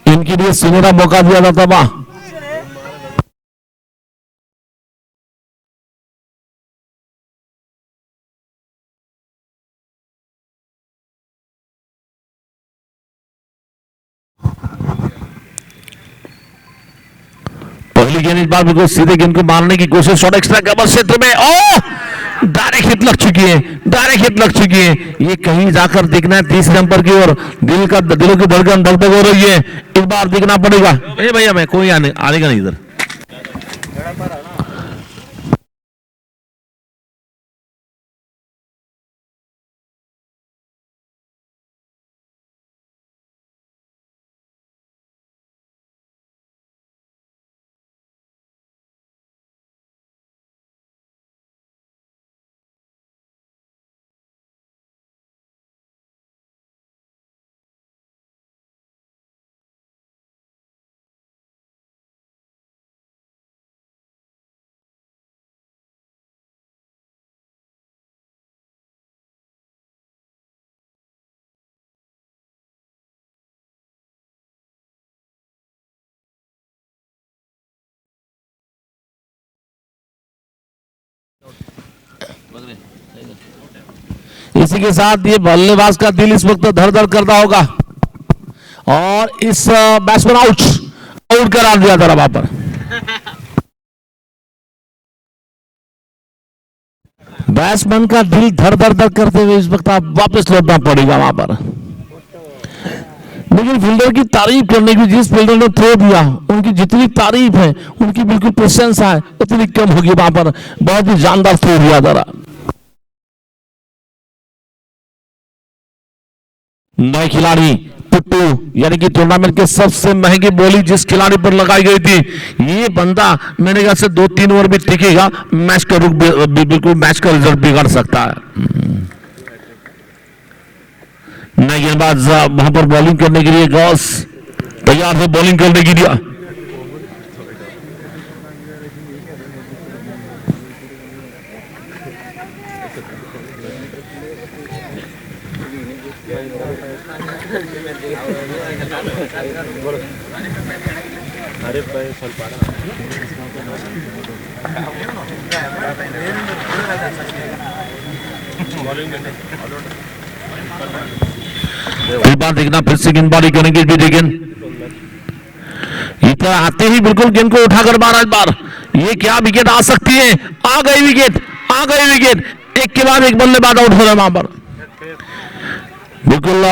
इनके लिए सुनहरा मौका दिया जाता वहां। पहली गेंद इस बार बिल्कुल सीधे गेंद को मारने की कोशिश, शॉट एक्स्ट्रा कवर क्षेत्र में, ओ डायरेक्ट हिट लग चुकी है। ये कहीं जाकर देखना है 30 नंबर की ओर, दिलों की धड़कन धक हो रही है। इस बार देखना पड़ेगा। भैया मैं कोई आने आएगा नहीं इधर। इसी के साथ ये बल्लेबाज का दिल इस वक्त धड़ धड़ करता होगा और इस बैट्समैन आउट करा दिया था वहां पर। बैट्समैन का दिल धड़ धड़ धड़ करते हुए इस वक्त आप वापस लौटना पड़ेगा वहां पर। लेकिन फील्डर की तारीफ करने की, जिस फील्डर ने थ्रो दिया उनकी जितनी तारीफ है, उनकी बिल्कुल प्रशंसा है, उतनी कम होगी वहां पर। बहुत ही जानदार थ्रो दिया जरा। नए खिलाड़ी पुट्टू, यानी कि टूर्नामेंट के सबसे महंगी बोली जिस खिलाड़ी पर लगाई गई थी, ये बंदा मेरे ख्याल से 2-3 ओवर भी टिकेगा, मैच का रुख बिल्कुल मैच का रिजल्ट बिगड़ सकता है। नए गेंदबाज वहां पर बॉलिंग करने के लिए गॉस तैयार है बॉलिंग करने के लिए। इस बार देखना फिर से गेंदबाजी करेंगे भी, लेकिन इधर आते ही बिल्कुल गेंद को उठाकर मारा। इस बार ये क्या विकेट आ सकती है, आ गई विकेट, आ गई विकेट, एक के बाद एक बल्लेबाज आउट हो रहे वहां पर। बिल्कुल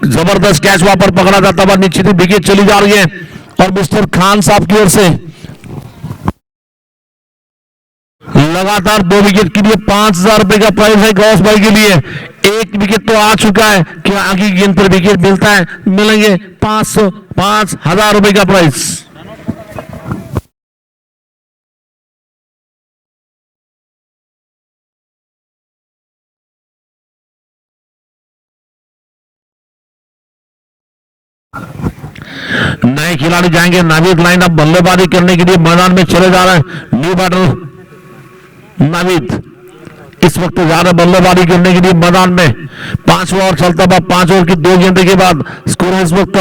जबरदस्त कैच वहां पर पकड़ा जाता हुआ निश्चित ही विकेट चली जा रही है। और मिस्टर खान साहब की ओर से लगातार 2 विकेट के लिए 5,000 रुपए का प्राइज है गौस भाई के लिए। एक विकेट तो आ चुका है, क्या आगे गेंद पर विकेट मिलता है, मिलेंगे 5,000 रुपए का प्राइज। नए खिलाड़ी जाएंगे नाविद लाइन अब बल्लेबाजी करने के लिए मैदान में चले जा रहे हैं। न्यू बैटर नाविद इस वक्त जा रहे बल्लेबाजी करने के लिए मैदान में। 5 ओवर चलता हुआ, 5 ओवर की 2 गेंदे के बाद स्कोर है इस वक्त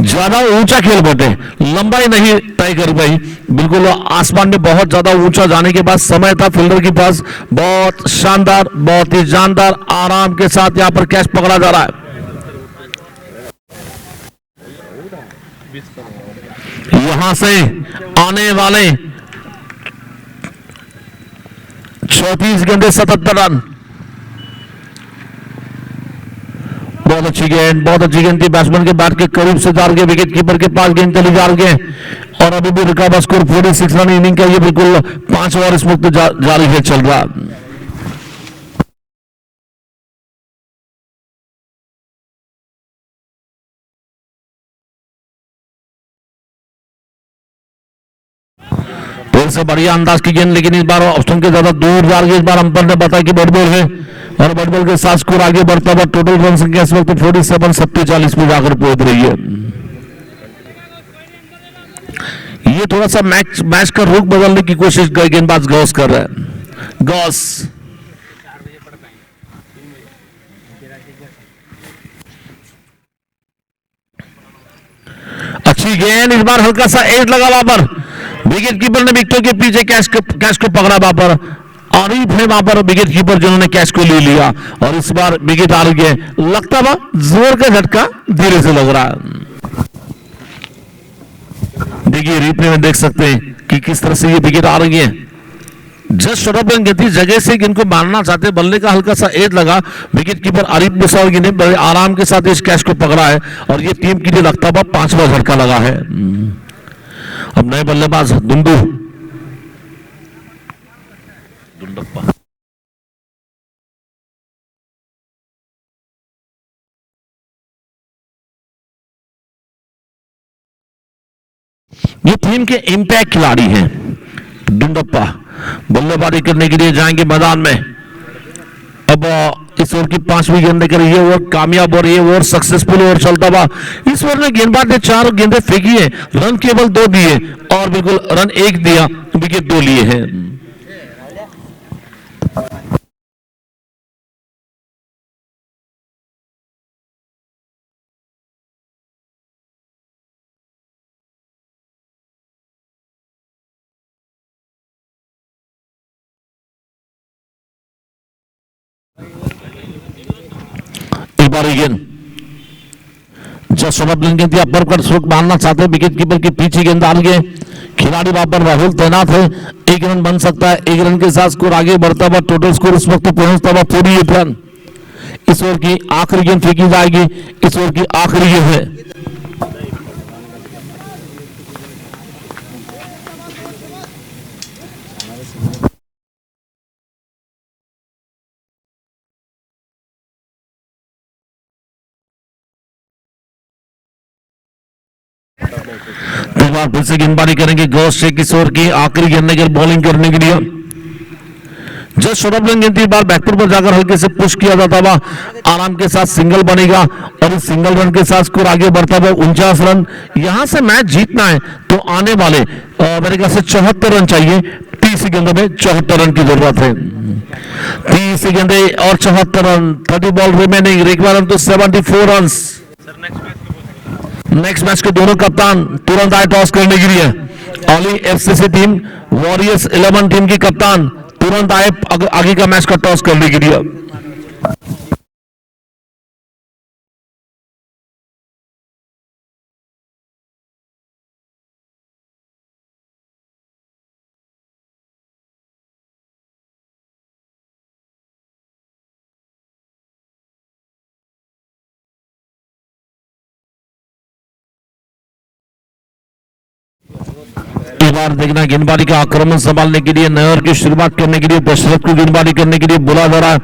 ज्यादा ऊंचा खेल बटे, लंबाई नहीं तय कर पाई। बिल्कुल आसमान में बहुत ज्यादा ऊंचा जाने के बाद समय था फील्डर के पास। बहुत शानदार, बहुत ही जानदार आराम के साथ यहां पर कैच पकड़ा जा रहा है। यहां से आने वाले 34 गेंदे 77 रन। बहुत अच्छी गेंद, बहुत अच्छी गेंद थी। बैट्समैन के बैट के करीब से जा रही है, विकेट कीपर के पास गेंद चली जा रही है और अभी भी रिकॉर्ड स्कोर 46 रन इनिंग का ये बिल्कुल 5 ओवर इस वक्त जारी है, चल रहा। फिर से बढ़िया अंदाज की गेंद, लेकिन इस बार ऑप्शन के ज्यादा दूर जा रही है। इस बार अंपायर ने बताया कि बॉल है और बॉल के साथ स्कोर आगे बढ़ता हुआ टोटल रन संख्या इस वक्त 47-47 में जाकर पहुंच रही है। ये थोड़ा सा मैच का रुख बदलने की कोशिश गेंदबाज गौस कर रहा है। गौस अच्छी गेंद, इस बार हल्का सा एज लगा वहां पर। विकेट कीपर ने विकेटों के पीछे कैच को पकड़ा वहां पर। आरिफ है वहां पर विकेट कीपर जिन्होंने कैच को ले लिया और इस बार विकेट आ रही है। लगता हुआ जोर का झटका धीरे से लग रहा है। देखिए रिप्ले में देख सकते हैं कि किस तरह से ये विकेट आ रही है। जस्ट शॉर्ट गति जगह से इनको मारना चाहते, बल्ले का हल्का सा एज लगा। विकेट कीपर आरिफ मुसावर ने बड़े आराम के साथ इस कैच को पकड़ा है और ये टीम के लिए लगता हुआ 5वां झटका लगा है। अब नए बल्लेबाज दुंडप्पा ये टीम के इंपैक्ट खिलाड़ी हैं। दुंडप्पा बल्लेबाजी करने के लिए जाएंगे मैदान में। अब इस ओवर की 5वीं गेंद कर ये ओवर कामयाब और ये ओवर सक्सेसफुल ओवर चलता हुआ। इस ओवर में गेंदबाज ने 4 गेंदें फेंकी है, रन केवल 2 दिए और बिल्कुल रन 1 दिया, विकेट 2 लिए हैं। दोबारा गेंद जस्ट ओवर गेंद अपर कट स्ट्रोक मारना चाहते हैं विकेट कीपर के पीछे गेंद डाल गए खिलाड़ी वहां पर राहुल तैनात है। 1 रन बन सकता है, 1 रन के साथ स्कोर आगे बढ़ता हुआ टोटल स्कोर इस वक्त पहुंचता हुआ 48 रन। इस ओवर की आखिरी गेंद फेंकी जाएगी, इस ओवर की आखिरी गेंद है। इस बार फिर से गेंदबाजी करेंगे गौस शेख इस ओवर की आखिरी गेंद लेकर बॉलिंग करने के लिए। जस्ट शॉर्ट गेंद बार बैकफुट पर जाकर हल्के से पुश किया जाता हुआ आराम के साथ सिंगल बनेगा और इस सिंगल रन के साथ स्कोर आगे बढ़ता हुआ 49 रन। यहां से मैच जीतना है तो आने वाले मेरे ख्याल से 74 रन चाहिए। 30 गेंदों में 74 रन की जरूरत है। 30 गेंदे और 74 रन, 30 बॉल रिमेनिंग, रिक्वायरमेंट तो 74 रन। नेक्स्ट मैच के दोनों कप्तान तुरंत आए टॉस करने के लिए। ऑली एफसीसी टीम, वॉरियर्स 11 टीम की कप्तान तुरंत आए आगे का मैच का टॉस करने के लिए। इस बार देखना गेंदबाजी का आक्रमण संभालने के लिए नए ओवर की शुरुआत करने के लिए दशरथ को गेंदबाजी करने के लिए बुला जा रहा है।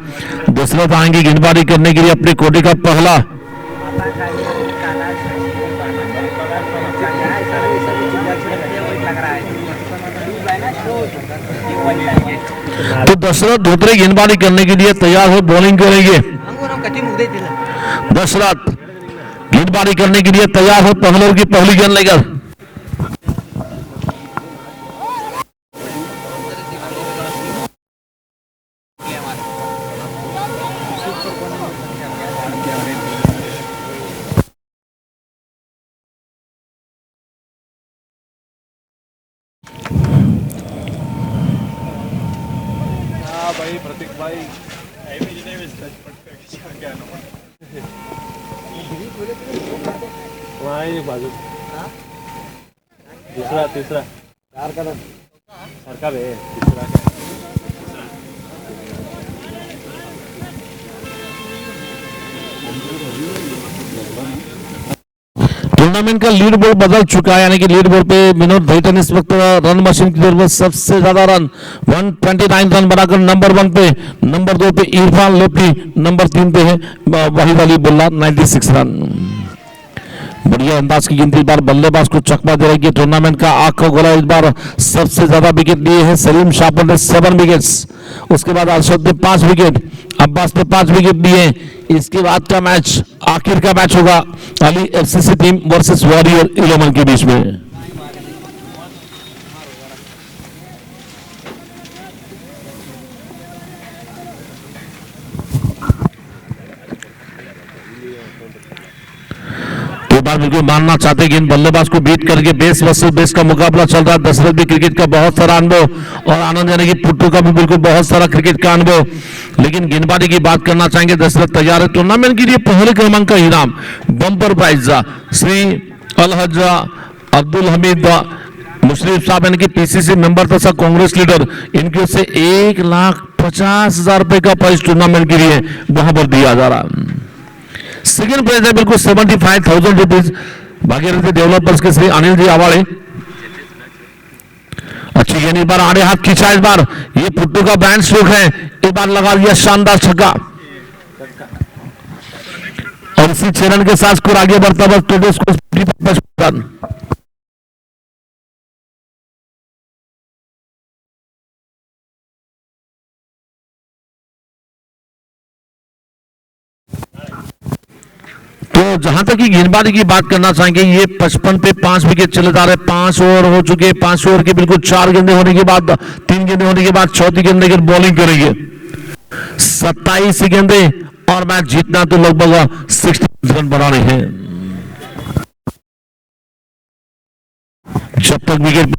दशरथ आएंगे गेंदबाजी करने के लिए अपने कोटे का पहला। तो दशरथ धोत्रे गेंदबाजी करने के लिए तैयार हो बॉलिंग करेंगे। दशरथ गेंदबाजी करने के लिए तैयार हो पहले ओवर की पहली गेंद लेकर। भाई प्रतीक भाई बाजू तीसरा तीसरा सरका बे तीसरा टूर्नामेंट का लीड बोर्ड बदल चुका है, यानी कि लीड बोर्ड पे विनोद धैटन इस वक्त रन मशीन की जरूरत सबसे ज्यादा रन 129 रन बनाकर नंबर 1 पे, नंबर 2 पे इरफान लेफ्टी, नंबर 3 पे है वाहिद अली बुल्ला 96 रन। बढ़िया अंदाज की गेंद इस बार बल्लेबाज को चकमा दे रही है। टूर्नामेंट का आंख गोला इस बार सबसे ज्यादा विकेट लिए हैं सलीम शापर ने 7 विकेट्स, उसके बाद अरशद ने 5 विकेट, अब्बास ने 5 विकेट लिए। इसके बाद का मैच आखिर का मैच होगा Ali FCC team versus warrior 11 के बीच में। बिल्कुल मानना चाहते कि इन बल्लेबाज को बीट करके बेस वर्सेस बेस का मुकाबला चल रहा है। दशरथ भी क्रिकेट का बहुत सारा अनुभव और आनंद यानी कि पुट्टू का भी बिल्कुल बहुत सारा क्रिकेट का अनुभव, लेकिन गेंदबाजी की बात करना चाहेंगे। दशरथ तैयार है टूर्नामेंट के लिए पहले क्रमांक का इनाम बम्पर प्राइज श्री अलहजा अब्दुल हमीद मुशरीफ साहब यानी कि पीसीसी मेंबर तथा कांग्रेस लीडर, इनकी ओर से 1,50,000 रुपए का प्राइज टूर्नामेंट के लिए वहां पर दिया जा रहा है। सेकेंड प्राइज है बिल्कुल 75,000 रुपीज भागीरथी डेवलपर्स के श्री अनिल जी आवाड़े। अच्छी गेंद इस बार आड़े हाथ खींचा, इस बार ये पुट्टू का बैंड स्ट्रोक है, इस बार लगा दिया शानदार छक्का और इसी 6 रन के साथ स्कोर आगे बढ़ता हुआ टोटल स्कोर 55 रन। तो जहां तक गेंदबाजी की बात करना चाहेंगे, ये 55 पे 5 विकेट चले जा रहे, 5 ओवर हो चुके, 5 ओवर के बिल्कुल 4 गेंदे होने के बाद 3 गेंदे होने के बाद चौथी गेंद लेकर बॉलिंग करेंगे। 27 गेंदे और मैच जीतना तो लगभग 60 रन बनाने हैं। जब तक विकेट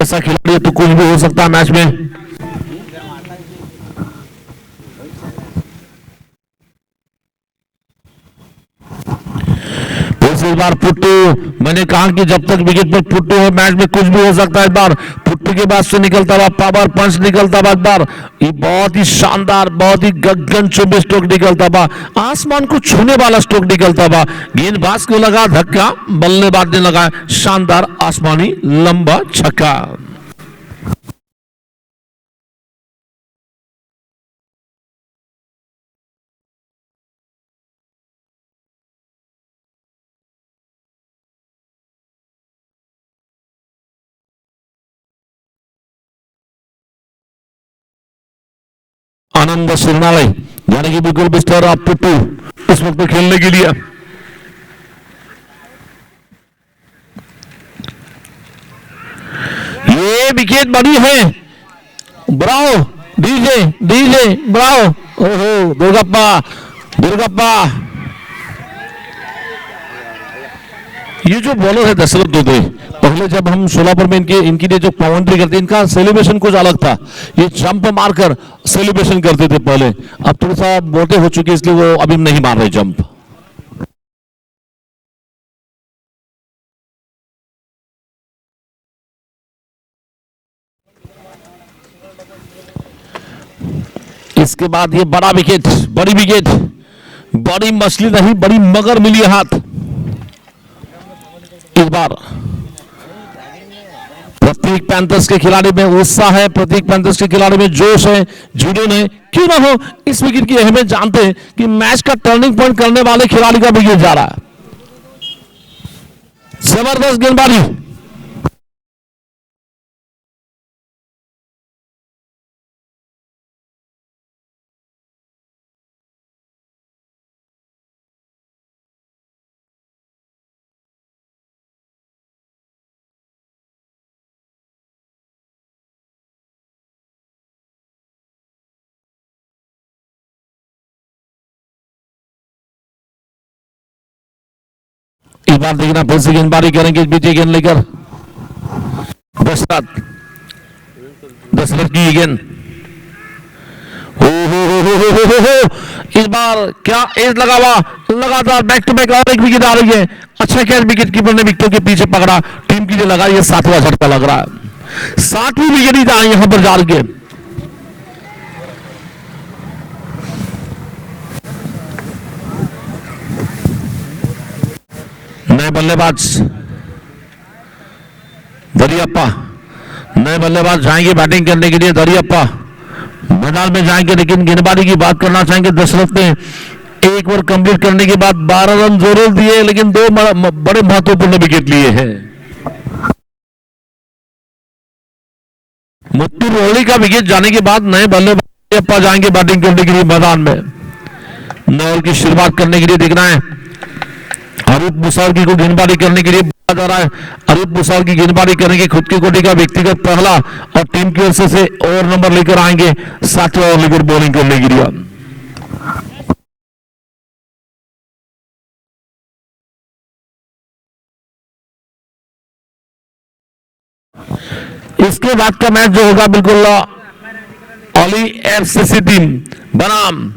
ऐसा खिलाड़ी है तो कुछ भी हो सकता है मैच में। बस इस बार पुट्टू, मैंने कहा कि जब तक विकेट पर पुट्टू है मैच में कुछ भी हो सकता है। इस बार पुट्टू के बाद से निकलता हुआ पावर पंच निकलता हुआ, इस बार ये बहुत ही शानदार, बहुत ही गगनचुंबी स्ट्रोक निकलता हुआ, आसमान को छूने वाला स्ट्रोक निकलता हुआ। गेंदबाज को लगा धक्का, बल्लेबाज ने लगाया शानदार आसमानी लंबा छक्का। आनंद सिरनाले यानी कि बिल्कुल मिस्टर पुट्टू इस वक्त खेलने के लिए। ये विकेट बनी है, ब्रावो डीजे डीजे ब्रावो। ओहो दुर्गप्पा दुर्गप्पा। ये जो बॉलर है दशरथ दुबे, पहले जब हम सोलापुर में इनकी जो कमेंट्री करते इनका सेलिब्रेशन कुछ अलग था। ये जंप मारकर सेलिब्रेशन करते थे पहले, अब थोड़ा सा मोटे हो चुके इसलिए वो अभी नहीं मार रहे जंप। इसके बाद ये बड़ा विकेट, बड़ी विकेट, बड़ी मछली नहीं बड़ी मगर मिली हाथ। इस बार प्रतीक पैंथर्स के खिलाड़ी में उत्साह है, प्रतीक पैंथर्स के खिलाड़ी में जोश है, जुनून है। क्यों ना हो, इस विकेट की अहमियत जानते हैं कि मैच का टर्निंग पॉइंट करने वाले खिलाड़ी का विकेट जा रहा है। जबरदस्त गेंदबाजी। इस बार देखना फिर से गेंदबाजी करेंगे, बीच गेंद लेकर दशरथ की गेंद। इस बार क्या एज लगा हुआ, लगातार बैक टू बैक और एक विकेट आ रही है। अच्छा कैच विकेट कीपर ने विकेट के पीछे पकड़ा, टीम की जो लगा ये 7वां झटका लग रहा है। 7वीं विकेट ही था यहां पर जाल के। नए बल्लेबाज दरियप्पा, नए बल्लेबाज जाएंगे बैटिंग करने के लिए। दरियप्पा मैदान में जाएंगे, लेकिन गेंदबाजी की बात करना चाहेंगे। दशरथ ने एक ओवर कंप्लीट करने के बाद 12 रन जरूर दिए, लेकिन 2 बड़े महत्वपूर्ण विकेट लिए हैं। मुत्तू रोहड़ी का विकेट जाने के बाद नए बल्लेबाज दरियप्पा जाएंगे बैटिंग करने के लिए मैदान में। नए ओवर की शुरुआत करने के लिए देखना है अरूप मुसावगी को गेंदबाजी करने के लिए बोला जा रहा है। अरूप मुसावगी गेंदबाजी करेंगे, खुद की कोटि का व्यक्तिगत पहला और टीम की ओर से ओवर नंबर लेकर आएंगे 7वां ओवर लेकर बॉलिंग करने के लिए। इसके बाद का मैच जो होगा बिल्कुल ऑली एफसीसी टीम बनाम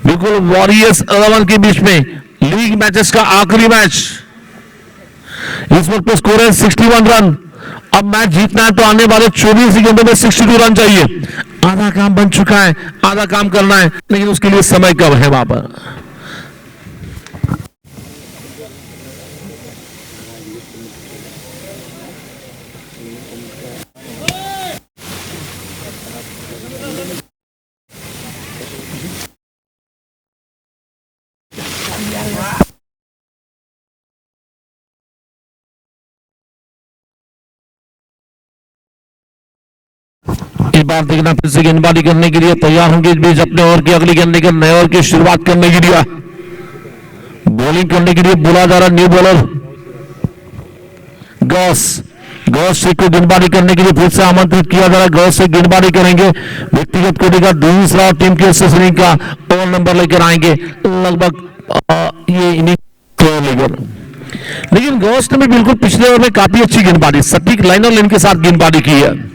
बिल्कुल वॉरियर्स 11 के बीच में लीग मैचेस का आखिरी मैच। इस वक्त पे स्कोर है 61 रन। अब मैच जीतना है तो आने वाले 24 गेंदों में 62 रन चाहिए। आधा काम बन चुका है, आधा काम करना है, लेकिन उसके लिए समय कम है वहां पर। इस बार देखना फिर से गेंदबाजी करने के लिए तैयार होंगे इस बीच अपने ओवर की अगली गेंद लेकर नए ओवर की शुरुआत करने के लिए। बॉलिंग करने के लिए बोला जा रहा न्यू बॉलर गौस। गौस से को गेंदबाजी करने के लिए फिर से आमंत्रित किया जा रहा है। गौस से गेंदबाजी करेंगे, व्यक्तिगत कोटि का दूसरा और टीम की स्विंग का ओवर नंबर लेकर आएंगे लगभग ये इनिंग लेकर। लेकिन गौस ने भी बिल्कुल पिछले ओवर में काफी अच्छी गेंदबाजी, सटीक लाइन और लेन के साथ गेंदबाजी की है।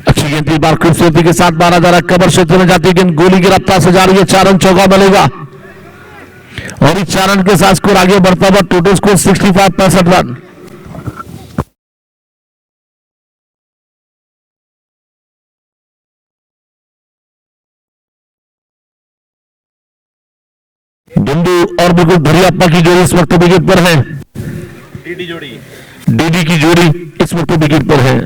अच्छी गेंद इस बार खूबसूरती के साथ मारा जा रहा है, कवर क्षेत्र में जाती है गेंद, गोली की रफ्तार से जा रही है, 4 रन चौका मिलेगा। और इस 4 रन के साथ स्कोर आगे बढ़ता हुआ, टोटल स्कोर 65 रन। डुंडू और बिल्कुल धरियाप्पा की जोड़ी इस वक्त विकेट पर है। डीडी की जोड़ी इस वक्त विकेट पर है।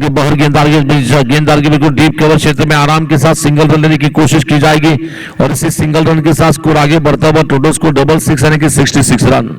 बाहर गेंददार के बिल्कुल डीप कवर क्षेत्र में आराम के साथ सिंगल रन लेने की कोशिश की जाएगी और इसी सिंगल रन के साथ स्कोर आगे बढ़ता हुआ, टोटल स्कोर 66 यानी कि 66 रन।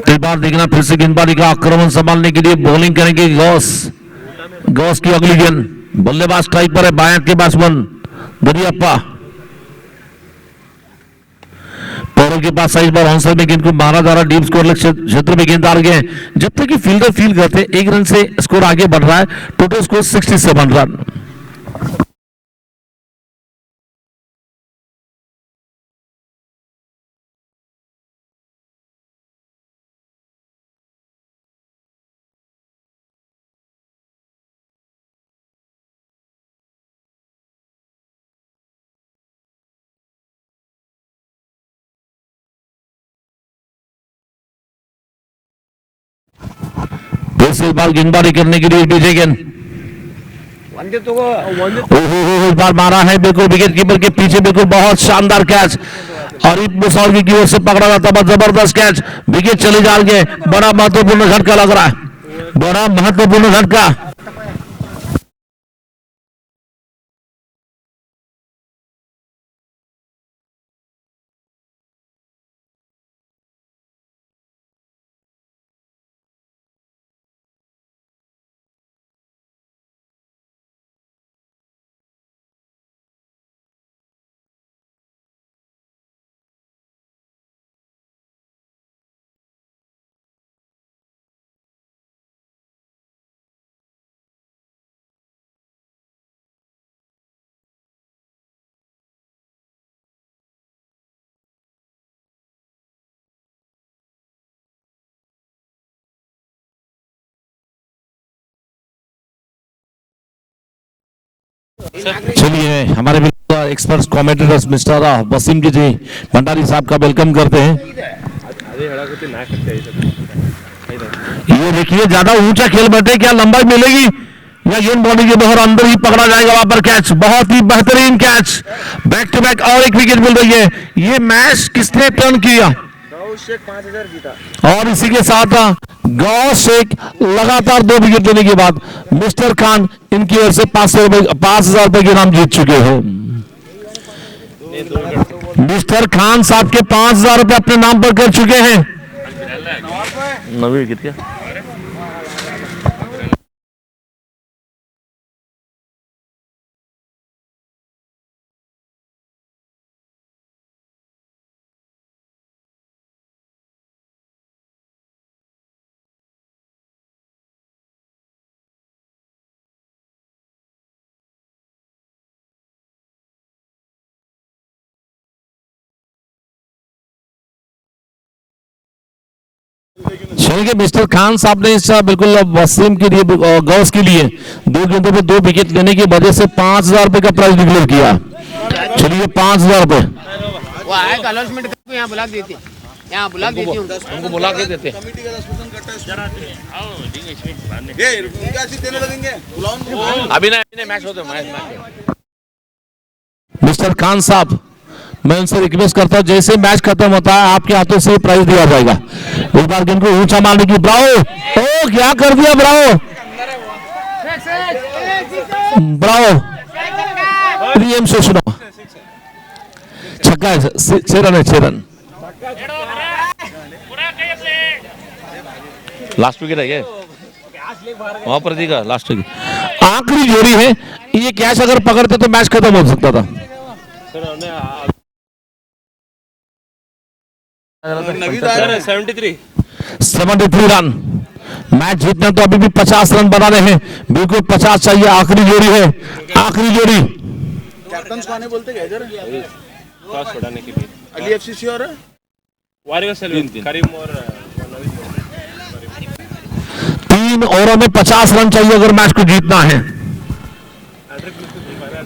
इस बार देखना फिर से गेंदबाजी का आक्रमण संभालने के लिए बॉलिंग करेंगे गौस की अगली गेंद, बल्लेबाज स्ट्राइक पर है, बाएं के बैट्समैन दरियाप्पा। पौरों के पास साइज बार हॉन्सर में गेंद को मारा जा रहा, डीप स्कोर क्षेत्र में गेंद आ गए। जब तक कि फील्डर फील करते 1 रन से स्कोर आगे बढ़ रहा है, टोटल स्कोर 67 रन। इस बार गेंदबाजी करने के लिए विजय गेंद, इस बार मारा है बिल्कुल विकेट कीपर के पीछे, बिल्कुल बहुत शानदार कैच और मुसौगी की ओर से पकड़ा जाता है, जबरदस्त कैच, विकेट चले जा रहे, बड़ा महत्वपूर्ण झटका लग रहा है, बड़ा महत्वपूर्ण झटका। चलिए हमारे एक्सपर्ट कमेंटेटर्स मिस्टर वसीम जी भंडारी साहब का वेलकम करते हैं। ये देखिए ज्यादा ऊंचा खेल बैठे, क्या लंबाई मिलेगी या गेंद बॉडी के बहुत अंदर ही पकड़ा जाएगा, वहां पर कैच, बहुत ही बेहतरीन कैच, बैक टू बैक और एक विकेट मिल रही है। ये मैच किसने टर्न किया? 5000 जीता। और इसी के साथ गौस शेख लगातार 2 विकेट लेने के बाद मिस्टर खान इनकी ओर से 5,000 रुपए के इनाम जीत चुके हैं। मिस्टर खान साहब के 5,000 रुपए अपने नाम पर कर चुके हैं। 9 विकेट क्या? चलिए मिस्टर खान साहब ने इस बिल्कुल वसीम के लिए गौस के लिए 2 गेंदों पे 2 विकेट लेने की वजह से 5,000 रुपए का प्राइज डिक्लेयर किया। चलिए 5,000 रुपए वो आए अलॉटमेंट करके यहाँ बुला देती, यहाँ बुला देती हूँ, उनको बुला के देते। अभी नहीं मैच होते मैच। मिस्टर खान साहब मैं उनसे रिक्वेस्ट करता हूं जैसे मैच खत्म होता है आपके हाथों से प्राइज दिया जाएगा। एक बार गेंद को ऊंचा मारने की, ब्रावो, ओ क्या कर दिया, ब्रावो ब्रावो, प्रीएम से सुनो, छक्का है, 6 रन है, 6 रन। लास्ट विकेट है ये। वहां पर दिखा लास्ट की आखिरी जोड़ी है, ये कैच अगर पकड़ते तो मैच खत्म हो सकता था। सर 73 73 रन मैच जीतने तो अभी भी 50 रन बनाने हैं, बिल्कुल 50 चाहिए। आखिरी जोड़ी है, आखिरी जोड़ी। कैप्टन को आने बोलते क्या इधर टॉस छुड़ाने के लिए अली एफसीसी और वारियर सलून करीम और 3 ओवरों में 50 रन चाहिए अगर मैच को जीतना है।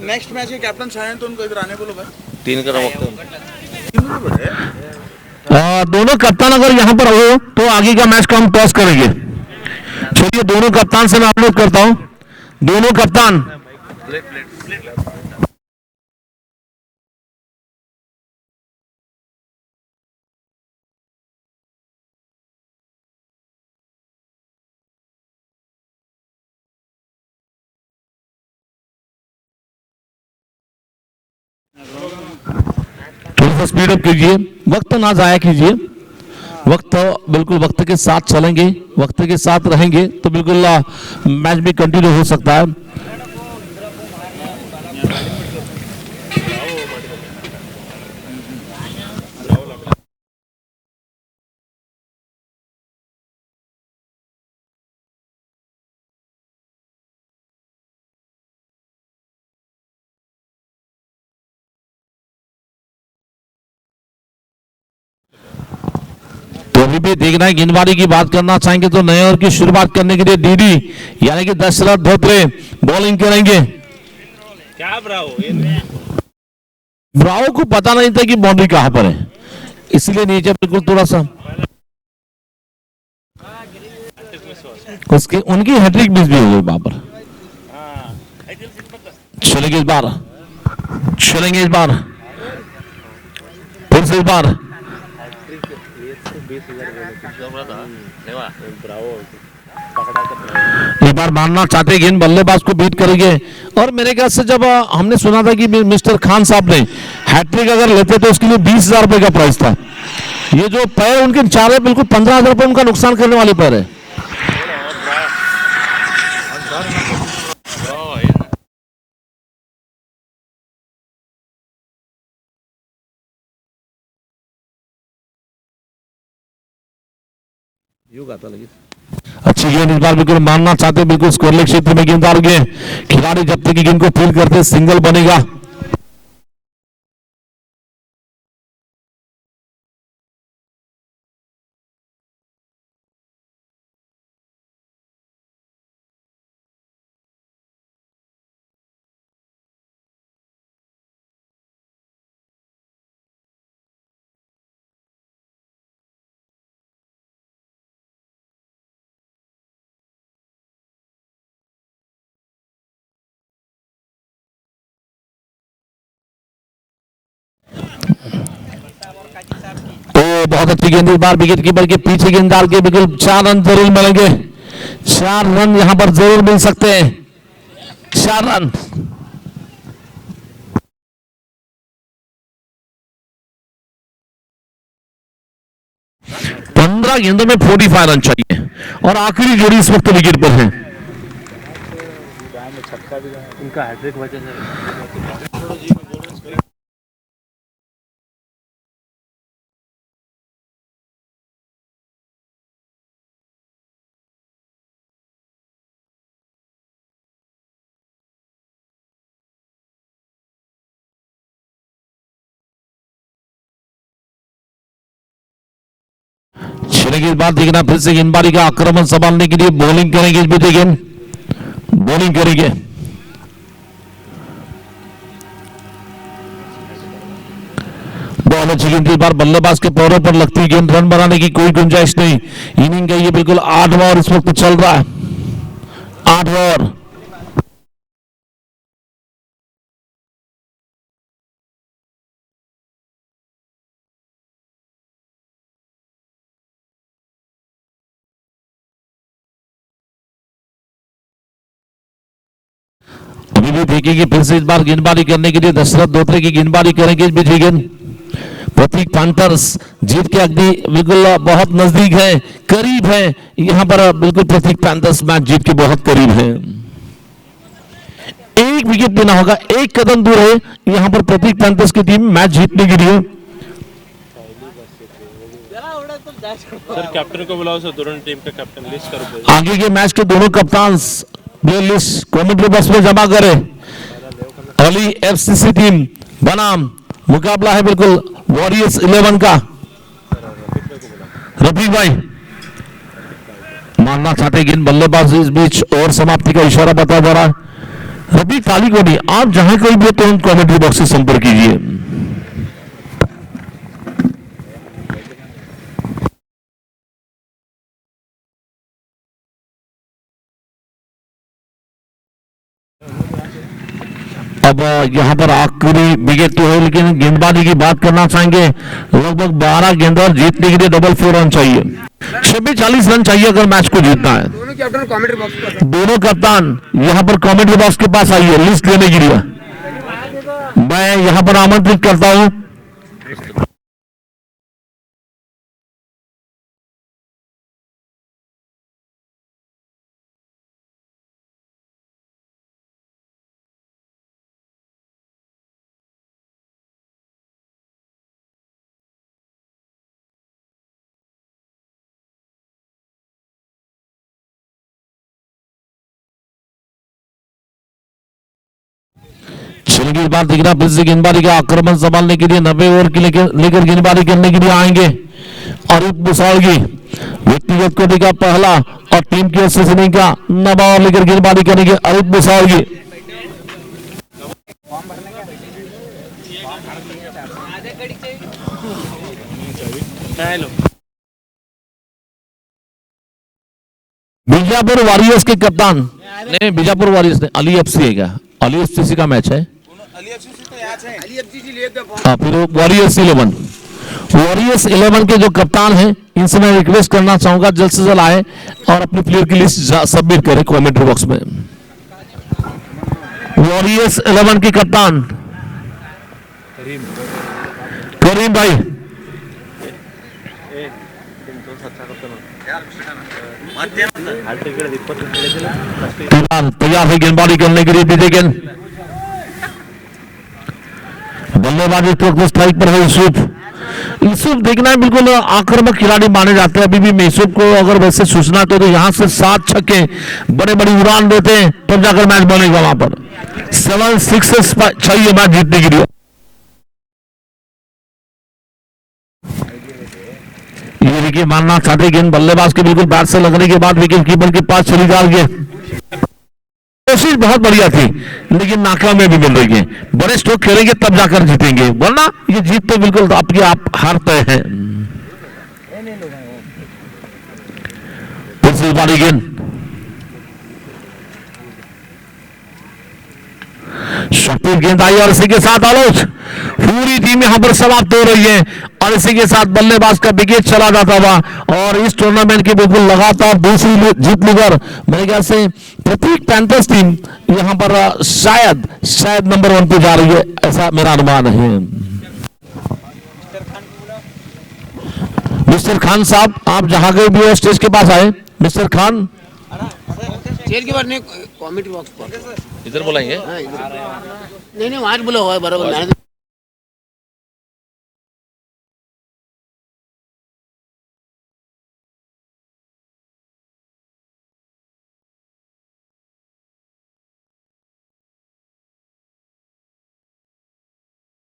नेक्स्ट मैच के कैप्टन चाहें तो उनको इधर आने बोलो भाई। 3 का वक्त दोनों कप्तान अगर यहाँ पर हो तो आगे का मैच को हम टॉस करेंगे। चलिए दोनों कप्तान से मैं अपलोड करता हूं। दोनों कप्तान थोड़ा सा स्पीड अप कीजिए, वक्त ना जाया कीजिए। वक्त बिल्कुल वक्त के साथ चलेंगे, वक्त के साथ रहेंगे तो बिल्कुल मैच भी कंटिन्यू हो सकता है। तो अभी भी देखना है, गेंदबाजी की बात करना चाहेंगे तो नए ओवर की शुरुआत करने के लिए डीडी यानी कि दशरथ धोत्रे बॉलिंग करेंगे। क्या ब्रावो ब्रावो को पता नहीं था कि बाउंड्री कहां पर है, इसलिए नीचे बिल्कुल थोड़ा सा उसके उनकी हैट्रिक मिस भी हो गई वहां पर। चलेंगे इस बार, चलेंगे इस बार, फिर से इस बार एक बार मारना चाहते गेंद बल्लेबाज को बीट करेंगे। और मेरे ख्याल से जब हमने सुना था कि मिस्टर खान साहब ने हैट्रिक अगर लेते तो उसके लिए 20,000 रुपए का प्राइस था। ये जो पैर उनके चार है बिल्कुल 15,000 रुपए उनका नुकसान करने वाले पैर है। अच्छी गेंद इस बार बिल्कुल मारना चाहते, बिल्कुल स्कोरलेस क्षेत्र में गेंद डाल गए खिलाड़ी। जब तक की गेंद को फील करते सिंगल बनेगा। तो बहुत अच्छी गेंद इस बार विकेट कीपर के पीछे गेंद डाल के बिल्कुल 4 रन जरूर मिलेंगे। 4 रन यहां पर जरूर मिल सकते हैं, 4 रन। पंद्रह गेंदों में 45 रन चाहिए और आखिरी जोड़ी इस वक्त विकेट पर है। उनका हैट्रिक वजह से चलेंगे इस बार देखना, फिर से गेंदबाजी का आक्रमण संभालने के लिए बॉलिंग करेंगे। इस बीच गेंद बॉलिंग करेंगे। बहुत अच्छी गेंद इस बार बल्लेबाज के पैरों पर लगती गेंद, रन बनाने की कोई गुंजाइश नहीं। इनिंग का ये बिल्कुल 8वां ओवर इस वक्त चल रहा है, 8वां ओवर। अभी भी देखेंगे, फिर से इस बार गेंदबाजी करने के लिए दशरथ धोत्रे की गेंदबाजी करेंगे। इस बीच गेंद प्रतीक पैंथर्स जीत के अगदी बिल्कुल बहुत नजदीक है, करीब है। यहाँ पर बिल्कुल प्रतीक पैंथर्स मैच जीत के बहुत करीब है। एक विकेट लेना होगा, एक कदम दूर है यहाँ पर प्रतीक पैंथर्स की टीम मैच जीतने के लिए। सर कैप्टन को बुलाओ सर, दोनों टीम का कैप्टन लिस्ट करो। आगे के मैच के दोनों कप्तान प्लेयर लिस्ट कमेंट्री बॉक्स में जमा करें। अली एफसीसी टीम बनाम मुकाबला है बिल्कुल वॉरियर्स 11 का। रफीक भाई मारना चाहते गेंद, बल्लेबाज इस बीच और समाप्ति का इशारा बता जा रहा है। रफीक ताली को नहीं, आप जहां कोई भी तुरंत कमेंट्री बॉक्स से संपर्क कीजिए। अब यहाँ पर आखिरी विकेट तो है, लेकिन गेंदबाजी की बात करना चाहेंगे। लगभग 12 गेंद और जीतने के लिए डबल 4 रन चाहिए, 46 रन चाहिए अगर मैच को जीतना है। दोनों कैप्टन कमेंट्री बॉक्स पर दोनों कप्तान यहाँ पर कमेंट्री बॉक्स के पास आइए लिस्ट लेने के लिए। मैं यहाँ पर आमंत्रित करता हूँ। चलिए इस बार दिख रहा फिर से गेंदबाजी का आक्रमण संभालने के लिए 90 ओवर के लेकर गेंदबाजी करने के लिए आएंगे अरूप बुसावगी। व्यक्तिगत कोटि का पहला और टीम की ओर से सिंह का 9वां ओवर लेकर गेंदबाजी करेंगे अरूप बुसावगी। बीजापुर वॉरियर्स के कप्तान नहीं, बीजापुर वॉरियर्स ने अली एफसी है क्या? अली एफसी का मैच है। फिर वॉरियर्स 11 वॉरियर्स 11 के जो कप्तान हैं इनसे मैं रिक्वेस्ट करना चाहूंगा जल्द से जल्द आए और अपनी प्लेयर की लिस्ट सबमिट करें कमेंट्री बॉक्स में। वॉरियर्स 11 के कप्तान करीम भाई तैयार है गेंदबाजी करने के लिए। विजय गेंद बल्लेबाजी तो स्ट्राइक पर है यूसुफ देखना है, बिल्कुल आक्रामक खिलाड़ी माने जाते हैं। अभी भी यूसुफ को अगर वैसे सूचना तो यहां से 7 छक्के बड़े बड़ी उड़ान देते हैं तब जाकर मैच बनेगा। वहां पर 7 6 चाहिए मैच जीतने के लिए। ये विकेट मारना चाहते गेंद बल्लेबाज के बिल्कुल बैट से लगने के बाद विकेट कीपर के पास चली जा रही है। कोशिश बहुत बढ़िया थी लेकिन नाकामी भी मिल रही है। बड़े स्ट्रोक खेलेंगे तब जाकर जीतेंगे, वरना ये जीत तो बिल्कुल आपकी आप हार तय है। बारी गेंद शॉर्ट गेंद आई और इसी के साथ आलोच पूरी टीम यहां पर समाप्त हो रही है और इसी के साथ बल्लेबाज का विकेट चला जाता हुआ और इस टूर्नामेंट की बिल्कुल लगातार दूसरी जीत लेकर मेरे ख्याल से प्रतीक पैंथर्स टीम यहां पर शायद नंबर 1 पे जा रही है, ऐसा मेरा अनुमान है। मिस्टर खान साहब आप जहां गए भी हो स्टेज के पास आए। मिस्टर खान चेयर के बाद नहीं कमेंट्री बॉक्स पर इधर बुलाएंगे। नहीं वहां बोला हुआ है बराबर।